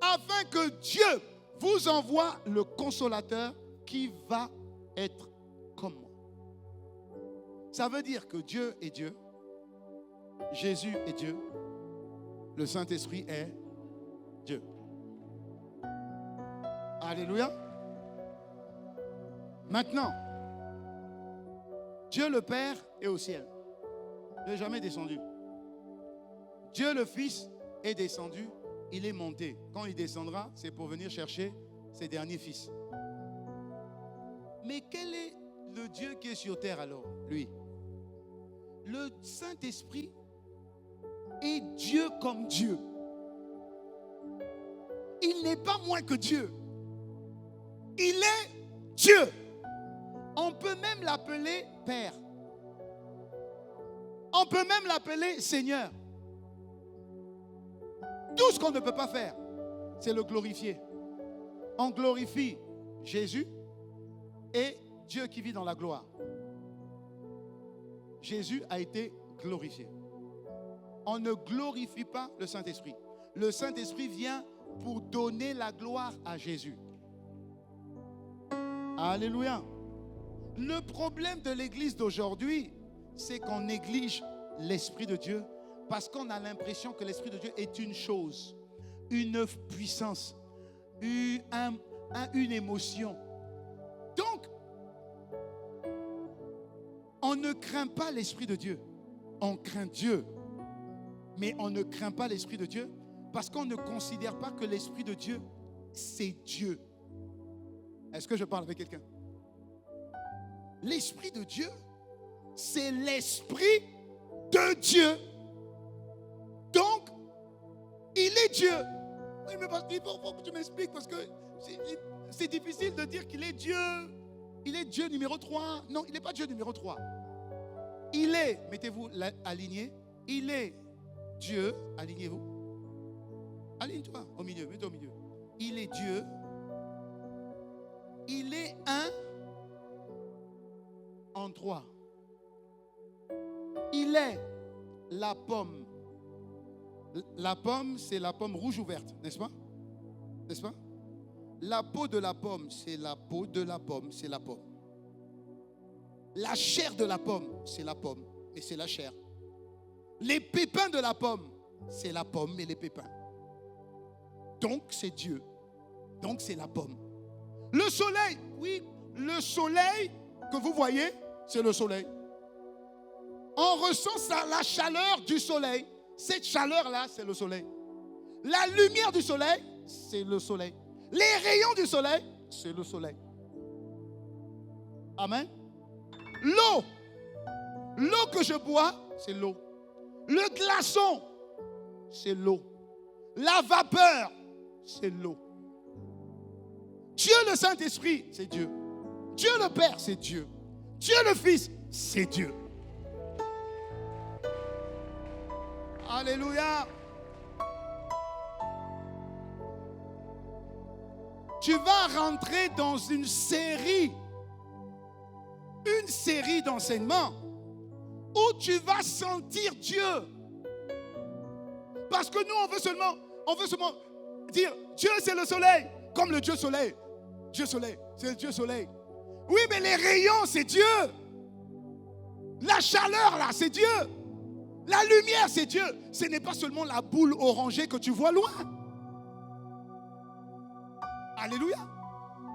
Speaker 1: afin que Dieu vous envoie le consolateur qui va être comme moi. Ça veut dire que Dieu est Dieu, Jésus est Dieu, le Saint-Esprit est Dieu. Alléluia. Maintenant, Dieu le Père est au ciel. Il n'est jamais descendu. Dieu le Fils est descendu, il est monté. Quand il descendra, c'est pour venir chercher ses derniers fils. Mais quel est le Dieu qui est sur terre alors, lui? Le Saint-Esprit est Dieu comme Dieu. Il n'est pas moins que Dieu. Il est Dieu. On peut même l'appeler Père. On peut même l'appeler Seigneur. Tout ce qu'on ne peut pas faire, c'est le glorifier. On glorifie Jésus et Dieu qui vit dans la gloire. Jésus a été glorifié. On ne glorifie pas le Saint-Esprit. Le Saint-Esprit vient pour donner la gloire à Jésus. Alléluia. Le problème de l'Église d'aujourd'hui, c'est qu'on néglige l'Esprit de Dieu parce qu'on a l'impression que l'Esprit de Dieu est une chose, une puissance, une émotion. Donc, on ne craint pas l'Esprit de Dieu. On craint Dieu. Mais on ne craint pas l'Esprit de Dieu parce qu'on ne considère pas que l'Esprit de Dieu, c'est Dieu. Est-ce que je parle avec quelqu'un? L'Esprit de Dieu, c'est l'Esprit de Dieu. Donc, il est Dieu. Oui, mais il faut que tu m'expliques parce que c'est difficile de dire qu'il est Dieu. Il est Dieu numéro 3. Non, il n'est pas Dieu numéro 3. Il est, mettez-vous aligné, il est Dieu, alignez-vous. Aligne-toi au milieu, mets-toi au milieu. Il est Dieu. Il est un en 3. Il est la pomme. La pomme, c'est la pomme rouge ou verte, n'est-ce pas? N'est-ce pas? La peau de la pomme, c'est la peau de la pomme, c'est la pomme. La chair de la pomme, c'est la pomme, mais c'est la chair. Les pépins de la pomme, c'est la pomme et les pépins. Donc c'est Dieu. Donc c'est la pomme. Le soleil, oui, le soleil que vous voyez, c'est le soleil. On ressent ça, la chaleur du soleil. Cette chaleur-là, c'est le soleil. La lumière du soleil, c'est le soleil. Les rayons du soleil, c'est le soleil. Amen. L'eau. L'eau que je bois, c'est l'eau. Le glaçon, c'est l'eau. La vapeur, c'est l'eau. Dieu le Saint-Esprit, c'est Dieu. Dieu le Père, c'est Dieu. Dieu le Fils, c'est Dieu. Alléluia. Tu vas rentrer dans une série d'enseignements où tu vas sentir Dieu. Parce que nous, on veut seulement dire Dieu c'est le soleil, comme le Dieu soleil. Dieu soleil, c'est le Dieu soleil. Oui, mais les rayons, c'est Dieu. La chaleur, là, c'est Dieu. La lumière, c'est Dieu. Ce n'est pas seulement la boule orangée que tu vois loin. Alléluia.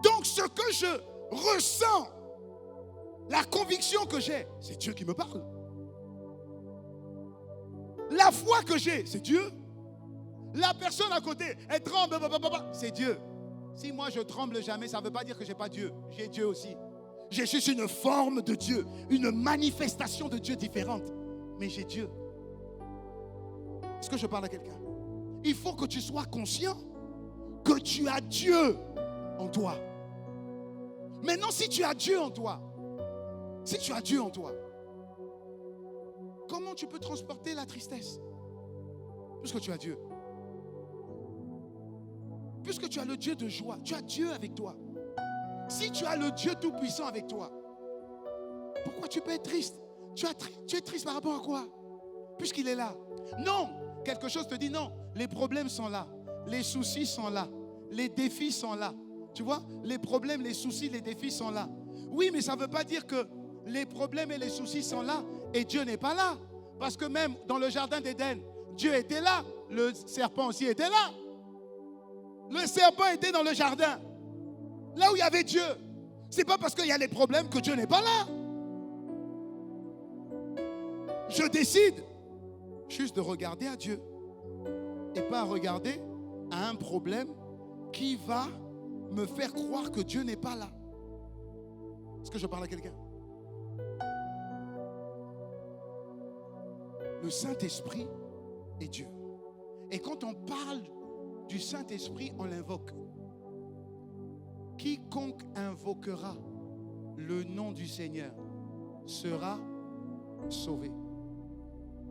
Speaker 1: Donc, ce que je ressens, la conviction que j'ai, c'est Dieu qui me parle. La foi que j'ai, c'est Dieu. La personne à côté, elle tremble, c'est Dieu. Si moi je tremble jamais, ça ne veut pas dire que je n'ai pas Dieu. J'ai Dieu aussi. J'ai juste une forme de Dieu, une manifestation de Dieu différente. Mais j'ai Dieu. Est-ce que je parle à quelqu'un? Il faut que tu sois conscient que tu as Dieu en toi. Maintenant, si tu as Dieu en toi, comment tu peux transporter la tristesse? Puisque tu as Dieu. Puisque tu as le Dieu de joie, tu as Dieu avec toi. Si tu as le Dieu Tout-Puissant avec toi, pourquoi tu peux être triste? Tu es triste par rapport à quoi? Puisqu'il est là. Non, quelque chose te dit non. Les problèmes sont là. Les soucis sont là. Les défis sont là. Tu vois, les problèmes, les soucis, les défis sont là. Oui, mais ça ne veut pas dire que les problèmes et les soucis sont là et Dieu n'est pas là. Parce que même dans le jardin d'Éden, Dieu était là. Le serpent aussi était là. Le serpent était dans le jardin. Là où il y avait Dieu. Ce n'est pas parce qu'il y a les problèmes que Dieu n'est pas là. Je décide juste de regarder à Dieu et pas regarder à un problème qui va me faire croire que Dieu n'est pas là. Est-ce que je parle à quelqu'un? Le Saint-Esprit est Dieu. Et quand on parle du Saint-Esprit, on l'invoque. Quiconque invoquera le nom du Seigneur sera sauvé.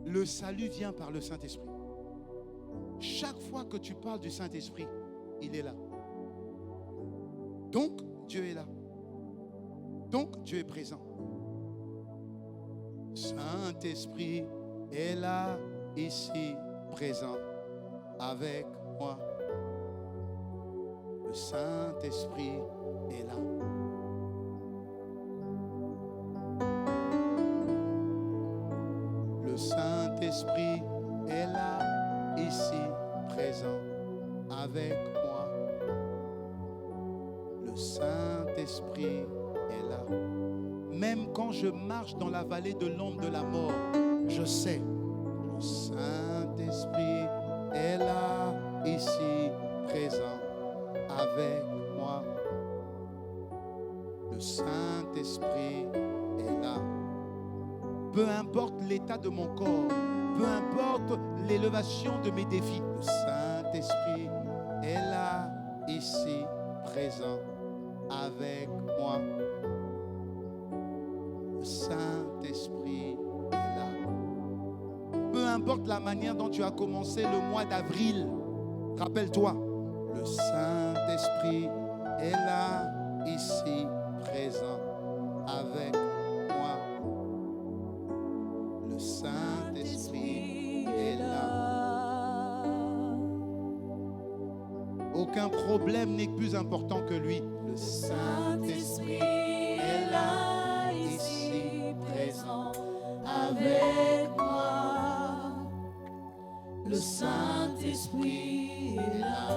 Speaker 1: Le salut vient par le Saint-Esprit. Chaque fois que tu parles du Saint-Esprit, il est là. Donc, Dieu est là. Donc, Dieu est présent. Saint-Esprit est là, ici, présent, avec moi. Le Saint-Esprit est là. Le Saint-Esprit est là, ici, présent, avec moi. Le Saint-Esprit est là. Même quand je marche dans la vallée de l'ombre de la mort, je sais, le Saint-Esprit est là, ici, présent, avec moi. Le Saint-Esprit peu importe l'état de mon corps, peu importe l'élévation de mes défis, le Saint-Esprit est là, ici, présent, avec moi. Le Saint-Esprit est là. Peu importe la manière dont tu as commencé le mois d'avril, rappelle-toi, le Saint-Esprit est là, ici, présent, avec moi. Le Saint-Esprit est là. Aucun problème n'est plus important que lui. Le Saint-Esprit est là, ici, présent, avec moi. Le Saint-Esprit est là.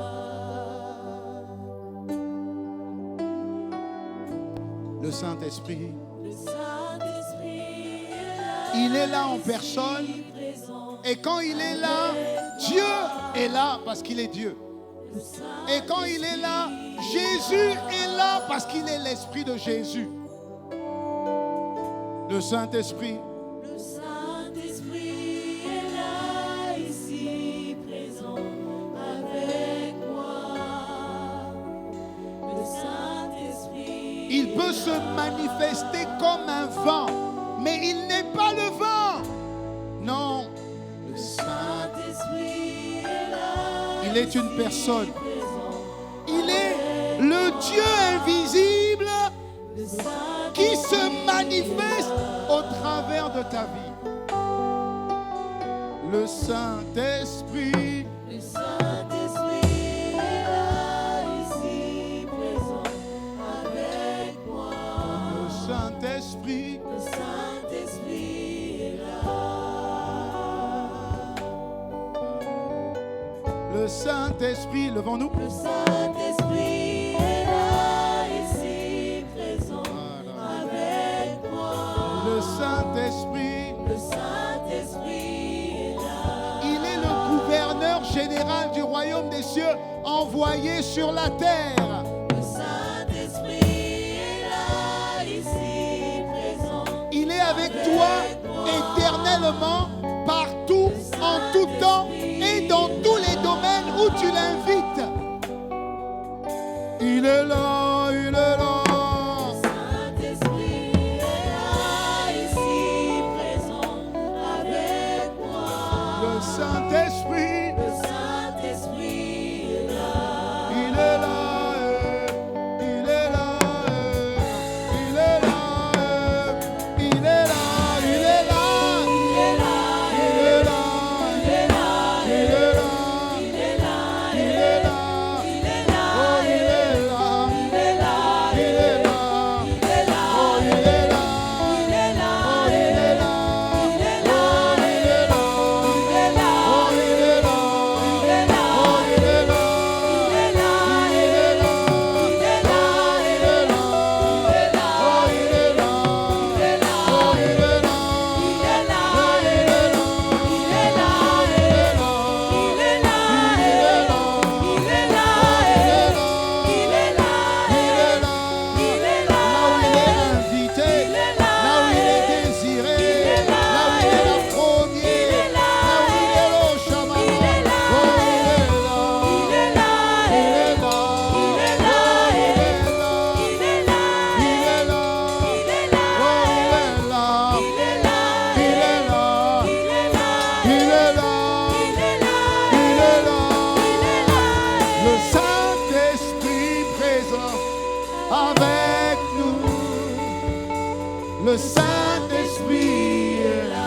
Speaker 1: Le Saint-Esprit, il est là en personne. Et quand il est là, Dieu est là parce qu'il est Dieu. Et quand il est là, Jésus est là parce qu'il est l'Esprit de Jésus. Le Saint-Esprit.
Speaker 2: Le Saint-Esprit est là, ici, présent, avec moi. Le Saint-Esprit.
Speaker 1: Il peut se manifester comme un vent, mais il n'est pas le vent. Non. Le
Speaker 2: Saint-Esprit est là.
Speaker 1: Il est une personne. Il est le Dieu invisible qui se manifeste au travers de ta vie. Le Saint-Esprit.
Speaker 2: Le Saint-Esprit est là, ici, présent, avec moi.
Speaker 1: Le Saint-Esprit.
Speaker 2: Le Saint-Esprit est là.
Speaker 1: Le Saint-Esprit, levons-nous.
Speaker 2: Le Saint-Esprit est là, ici, présent, avec moi.
Speaker 1: Le Saint-Esprit.
Speaker 2: Le Saint-Esprit est là.
Speaker 1: Il est le gouverneur général du royaume des cieux envoyé sur la terre.
Speaker 2: Le Saint-Esprit est là, ici, présent.
Speaker 1: Il est avec toi éternellement, partout, en tout temps et dans tous les domaines où tu l'invites. Il est là, il est là.
Speaker 2: Le Saint-Esprit est là, ici, présent, avec moi.
Speaker 1: Le Saint-Esprit,
Speaker 2: Le Saint-Esprit est là.
Speaker 1: il est là, il est là, il est là, il est là, il est là,
Speaker 2: Il est là,
Speaker 1: il est là,
Speaker 2: il est là,
Speaker 1: il est là,
Speaker 2: il est là,
Speaker 1: il est là,
Speaker 2: il est là,
Speaker 1: oh il est là,
Speaker 2: il est là,
Speaker 1: il est là,
Speaker 2: il est là,
Speaker 1: oh il est là,
Speaker 2: il est là,
Speaker 1: oh il est là,
Speaker 2: il est là,
Speaker 1: oh il est là,
Speaker 2: il est là,
Speaker 1: oh il est là,
Speaker 2: il est là,
Speaker 1: oh il est là,
Speaker 2: il est là,
Speaker 1: il est là,
Speaker 2: il est là,
Speaker 1: il est là, oh il est là,
Speaker 2: il est là,
Speaker 1: oh il est là,
Speaker 2: il est là,
Speaker 1: oh il est là,
Speaker 2: il est là,
Speaker 1: il est là,
Speaker 2: il est là, il est là, il est là,
Speaker 1: là où il est invité, là où il est désiré, là où il est le premier, là où il est le chaman. Oh, il est là,
Speaker 2: il est là,
Speaker 1: il est là,
Speaker 2: il est là,
Speaker 1: il est là,
Speaker 2: il est là,
Speaker 1: il est là,
Speaker 2: il est là,
Speaker 1: oh, il est là,
Speaker 2: il est là,
Speaker 1: il est là,
Speaker 2: il est là,
Speaker 1: il est là,
Speaker 2: il est là,
Speaker 1: il est là.
Speaker 2: il est là,
Speaker 1: Le Saint-Esprit présent avec nous. Le Saint-Esprit est là.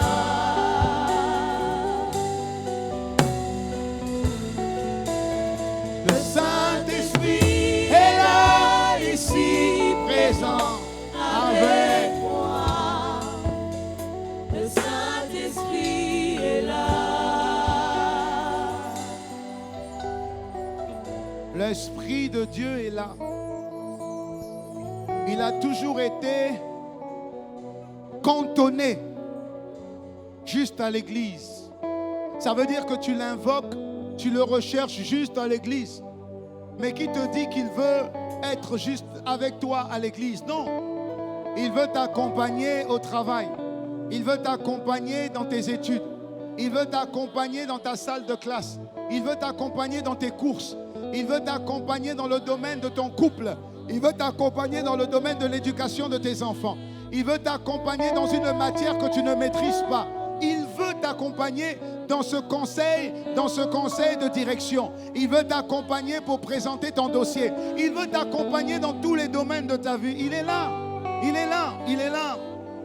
Speaker 1: Le Saint-Esprit est là, ici, présent avec
Speaker 2: moi. Le Saint-Esprit est là.
Speaker 1: L'Esprit de Dieu est là. Il a toujours été cantonné juste à l'église. Ça veut dire que tu l'invoques, tu le recherches juste à l'église. Mais qui te dit qu'il veut être juste avec toi à l'église? Non. Il veut t'accompagner au travail. Il veut t'accompagner dans tes études. Il veut t'accompagner dans ta salle de classe. Il veut t'accompagner dans tes courses. Il veut t'accompagner dans le domaine de ton couple. Il veut t'accompagner dans le domaine de l'éducation de tes enfants. Il veut t'accompagner dans une matière que tu ne maîtrises pas. Il veut t'accompagner dans ce conseil de direction. Il veut t'accompagner pour présenter ton dossier. Il veut t'accompagner dans tous les domaines de ta vie. Il est là. Il est là. Il est là.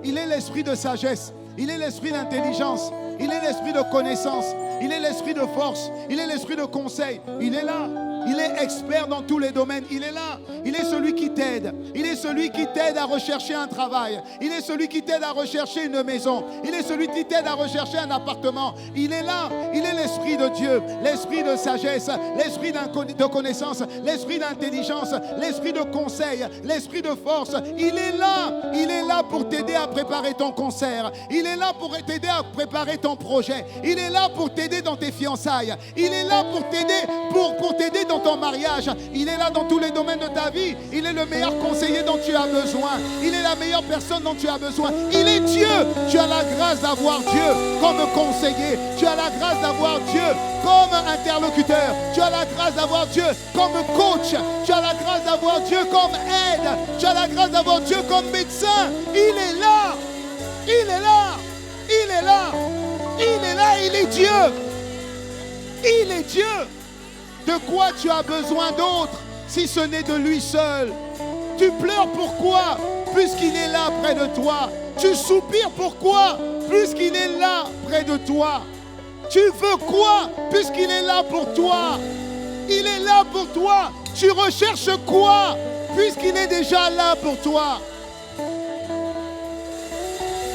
Speaker 1: Il est l'esprit de sagesse. Il est l'esprit d'intelligence. Il est l'esprit de connaissance. Il est l'esprit de force. Il est l'esprit de conseil. Il est là. Il est expert dans tous les domaines. Il est là. Il est celui qui t'aide. Il est celui qui t'aide à rechercher un travail. Il est celui qui t'aide à rechercher une maison. Il est celui qui t'aide à rechercher un appartement. Il est là. Il est l'esprit de Dieu. L'esprit de sagesse. L'esprit de connaissance. L'esprit d'intelligence. L'esprit de conseil. L'esprit de force. Il est là. Il est là pour t'aider à préparer ton concert. Il est là pour t'aider à préparer ton projet. Il est là pour t'aider dans tes fiançailles. Il est là pour t'aider pour t'aider dans ton mariage. Il est là dans tous les domaines de ta vie. Il est le meilleur conseiller dont tu as besoin. Il est la meilleure personne dont tu as besoin. Il est Dieu. Tu as la grâce d'avoir Dieu comme conseiller. Tu as la grâce d'avoir Dieu comme interlocuteur. Tu as la grâce d'avoir Dieu comme coach. Tu as la grâce d'avoir Dieu comme aide. Tu as la grâce d'avoir Dieu comme médecin. Il est là. Il est là. Il est là. Il est là. Il est Dieu. Il est Dieu. De quoi tu as besoin d'autre si ce n'est de lui seul? Tu pleures pourquoi? Puisqu'il est là près de toi. Tu soupires pourquoi? Puisqu'il est là près de toi. Tu veux quoi? Puisqu'il est là pour toi. Il est là pour toi. Tu recherches quoi? Puisqu'il est déjà là pour toi.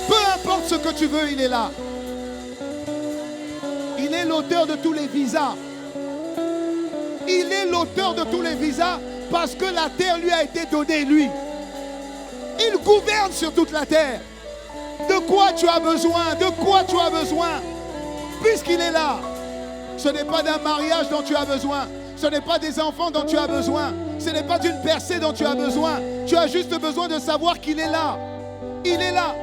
Speaker 1: Peu importe ce que tu veux, il est là. Il est l'auteur de tous les visas. Il est l'auteur de tous les visas parce que la terre lui a été donnée, lui. Il gouverne sur toute la terre. De quoi tu as besoin? De quoi tu as besoin? Puisqu'il est là. Ce n'est pas d'un mariage dont tu as besoin. Ce n'est pas des enfants dont tu as besoin. Ce n'est pas d'une percée dont tu as besoin. Tu as juste besoin de savoir qu'il est là. Il est là.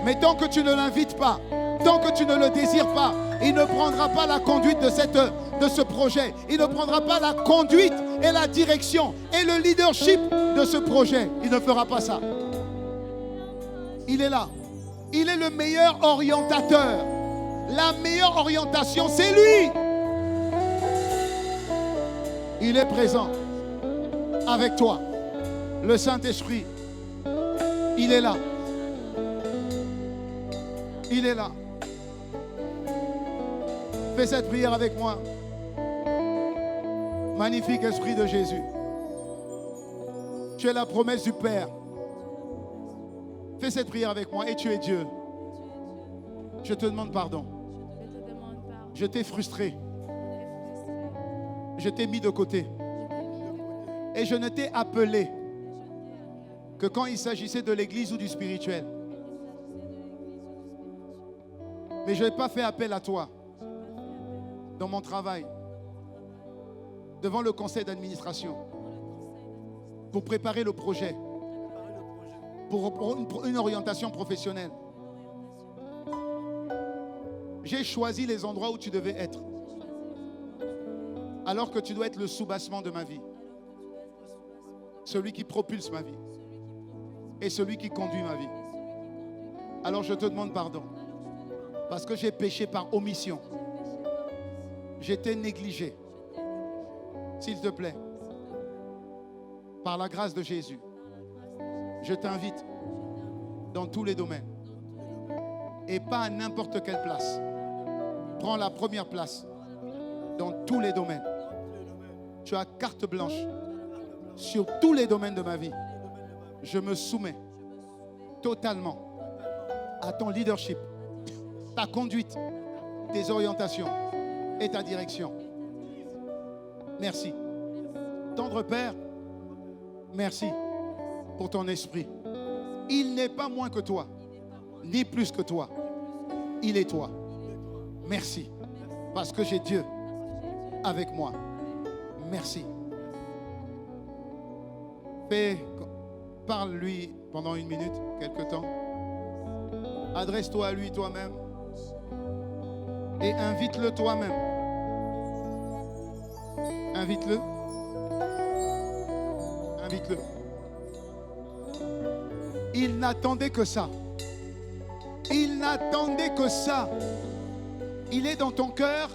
Speaker 1: Mais tant que tu ne l'invites pas, tant que tu ne le désires pas, il ne prendra pas la conduite de ce projet. Il ne prendra pas la conduite et la direction et le leadership de ce projet. Il ne fera pas ça. Il est là. Il est le meilleur orientateur. La meilleure orientation, c'est lui. Il est présent avec toi. Le Saint-Esprit, il est là. Il est là. Fais cette prière avec moi. Magnifique Esprit de Jésus. Tu es la promesse du Père. Fais cette prière avec moi et tu es Dieu. Je te demande pardon. Je t'ai frustré. Je t'ai mis de côté. Et je ne t'ai appelé que quand il s'agissait de l'église ou du spirituel. Mais je n'ai pas fait appel à toi dans mon travail, devant le conseil d'administration, pour préparer le projet, pour une orientation professionnelle. J'ai choisi les endroits où tu devais être, alors que tu dois être le soubassement de ma vie, celui qui propulse ma vie et celui qui conduit ma vie. Alors je te demande pardon, parce que j'ai péché par omission. J'étais négligé. S'il te plaît, par la grâce de Jésus, je t'invite dans tous les domaines et pas à n'importe quelle place. Prends la première place dans tous les domaines. Tu as carte blanche sur tous les domaines de ma vie. Je me soumets totalement à ton leadership, ta conduite, tes orientations et ta direction. Merci. Tendre Père, merci pour ton esprit. Il n'est pas moins que toi, ni plus que toi. Il est toi. Merci. Parce que j'ai Dieu avec moi. Merci. Parle-lui pendant une minute, quelque temps. Adresse-toi à lui toi-même et invite-le toi-même. Invite-le. Invite-le. Il n'attendait que ça. Il n'attendait que ça. Il est dans ton cœur.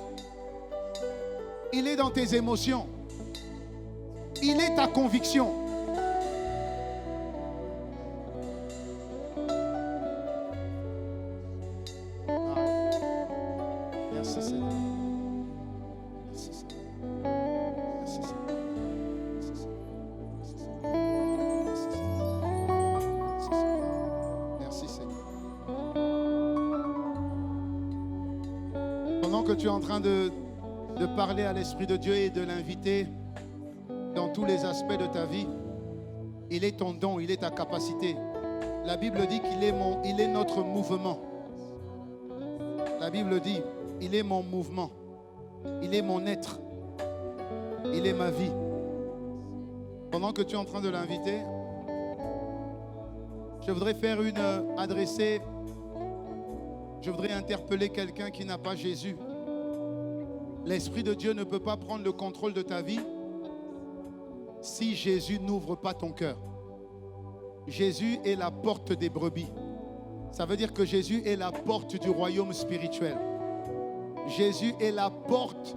Speaker 1: Il est dans tes émotions. Il est ta conviction. Merci Seigneur. Merci Seigneur. Merci Seigneur. Merci Seigneur. Merci Seigneur. Pendant que tu es en train de parler à l'Esprit de Dieu et de l'inviter dans tous les aspects de ta vie, il est ton don, il est ta capacité. La Bible dit qu'il est il est notre mouvement. La Bible dit, il est mon mouvement, il est mon être, il est ma vie. Pendant que tu es en train de l'inviter, je voudrais je voudrais interpeller quelqu'un qui n'a pas Jésus. L'Esprit de Dieu ne peut pas prendre le contrôle de ta vie si Jésus n'ouvre pas ton cœur. Jésus est la porte des brebis. Ça veut dire que Jésus est la porte du royaume spirituel. Jésus est la porte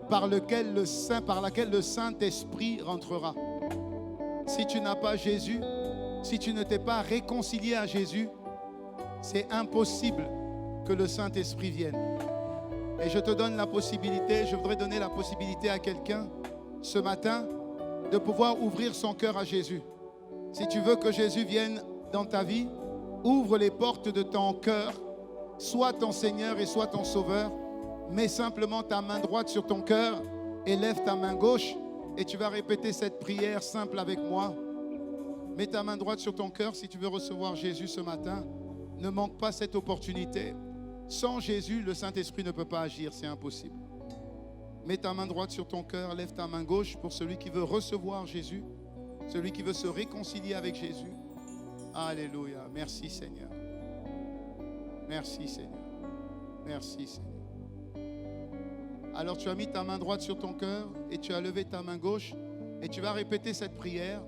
Speaker 1: par laquelle le Saint-Esprit rentrera. Si tu n'as pas Jésus, si tu ne t'es pas réconcilié à Jésus, c'est impossible que le Saint-Esprit vienne. Et je te donne la possibilité, je voudrais donner la possibilité à quelqu'un ce matin de pouvoir ouvrir son cœur à Jésus. Si tu veux que Jésus vienne dans ta vie, ouvre les portes de ton cœur, sois ton Seigneur et sois ton Sauveur. Mets simplement ta main droite sur ton cœur et lève ta main gauche et tu vas répéter cette prière simple avec moi. Mets ta main droite sur ton cœur si tu veux recevoir Jésus ce matin. Ne manque pas cette opportunité. Sans Jésus, le Saint-Esprit ne peut pas agir, c'est impossible. Mets ta main droite sur ton cœur, lève ta main gauche pour celui qui veut recevoir Jésus, celui qui veut se réconcilier avec Jésus. Alléluia. Merci Seigneur. Merci Seigneur. Merci Seigneur. Alors tu as mis ta main droite sur ton cœur et tu as levé ta main gauche et tu vas répéter cette prière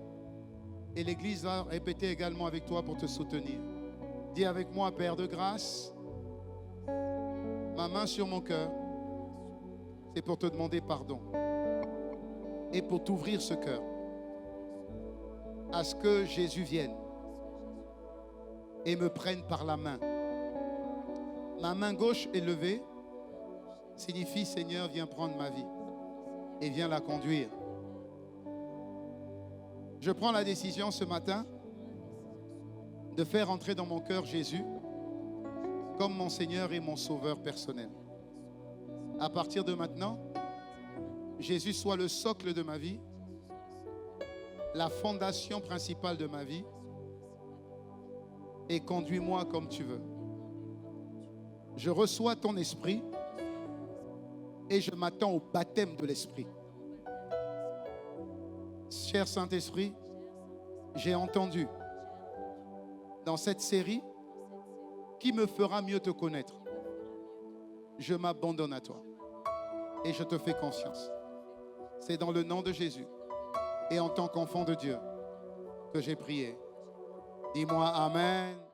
Speaker 1: et l'Église va répéter également avec toi pour te soutenir. Dis avec moi, Père de grâce, ma main sur mon cœur, c'est pour te demander pardon et pour t'ouvrir ce cœur à ce que Jésus vienne et me prenne par la main. Ma main gauche est levée, signifie Seigneur, viens prendre ma vie et viens la conduire. Je prends la décision ce matin de faire entrer dans mon cœur Jésus comme mon Seigneur et mon Sauveur personnel. À partir de maintenant, Jésus soit le socle de ma vie, la fondation principale de ma vie, et conduis-moi comme tu veux. Je reçois ton esprit et je m'attends au baptême de l'esprit. Cher Saint-Esprit, j'ai entendu dans cette série qui me fera mieux te connaître. Je m'abandonne à toi et je te fais confiance. C'est dans le nom de Jésus et en tant qu'enfant de Dieu que j'ai prié. Dis-moi Amen.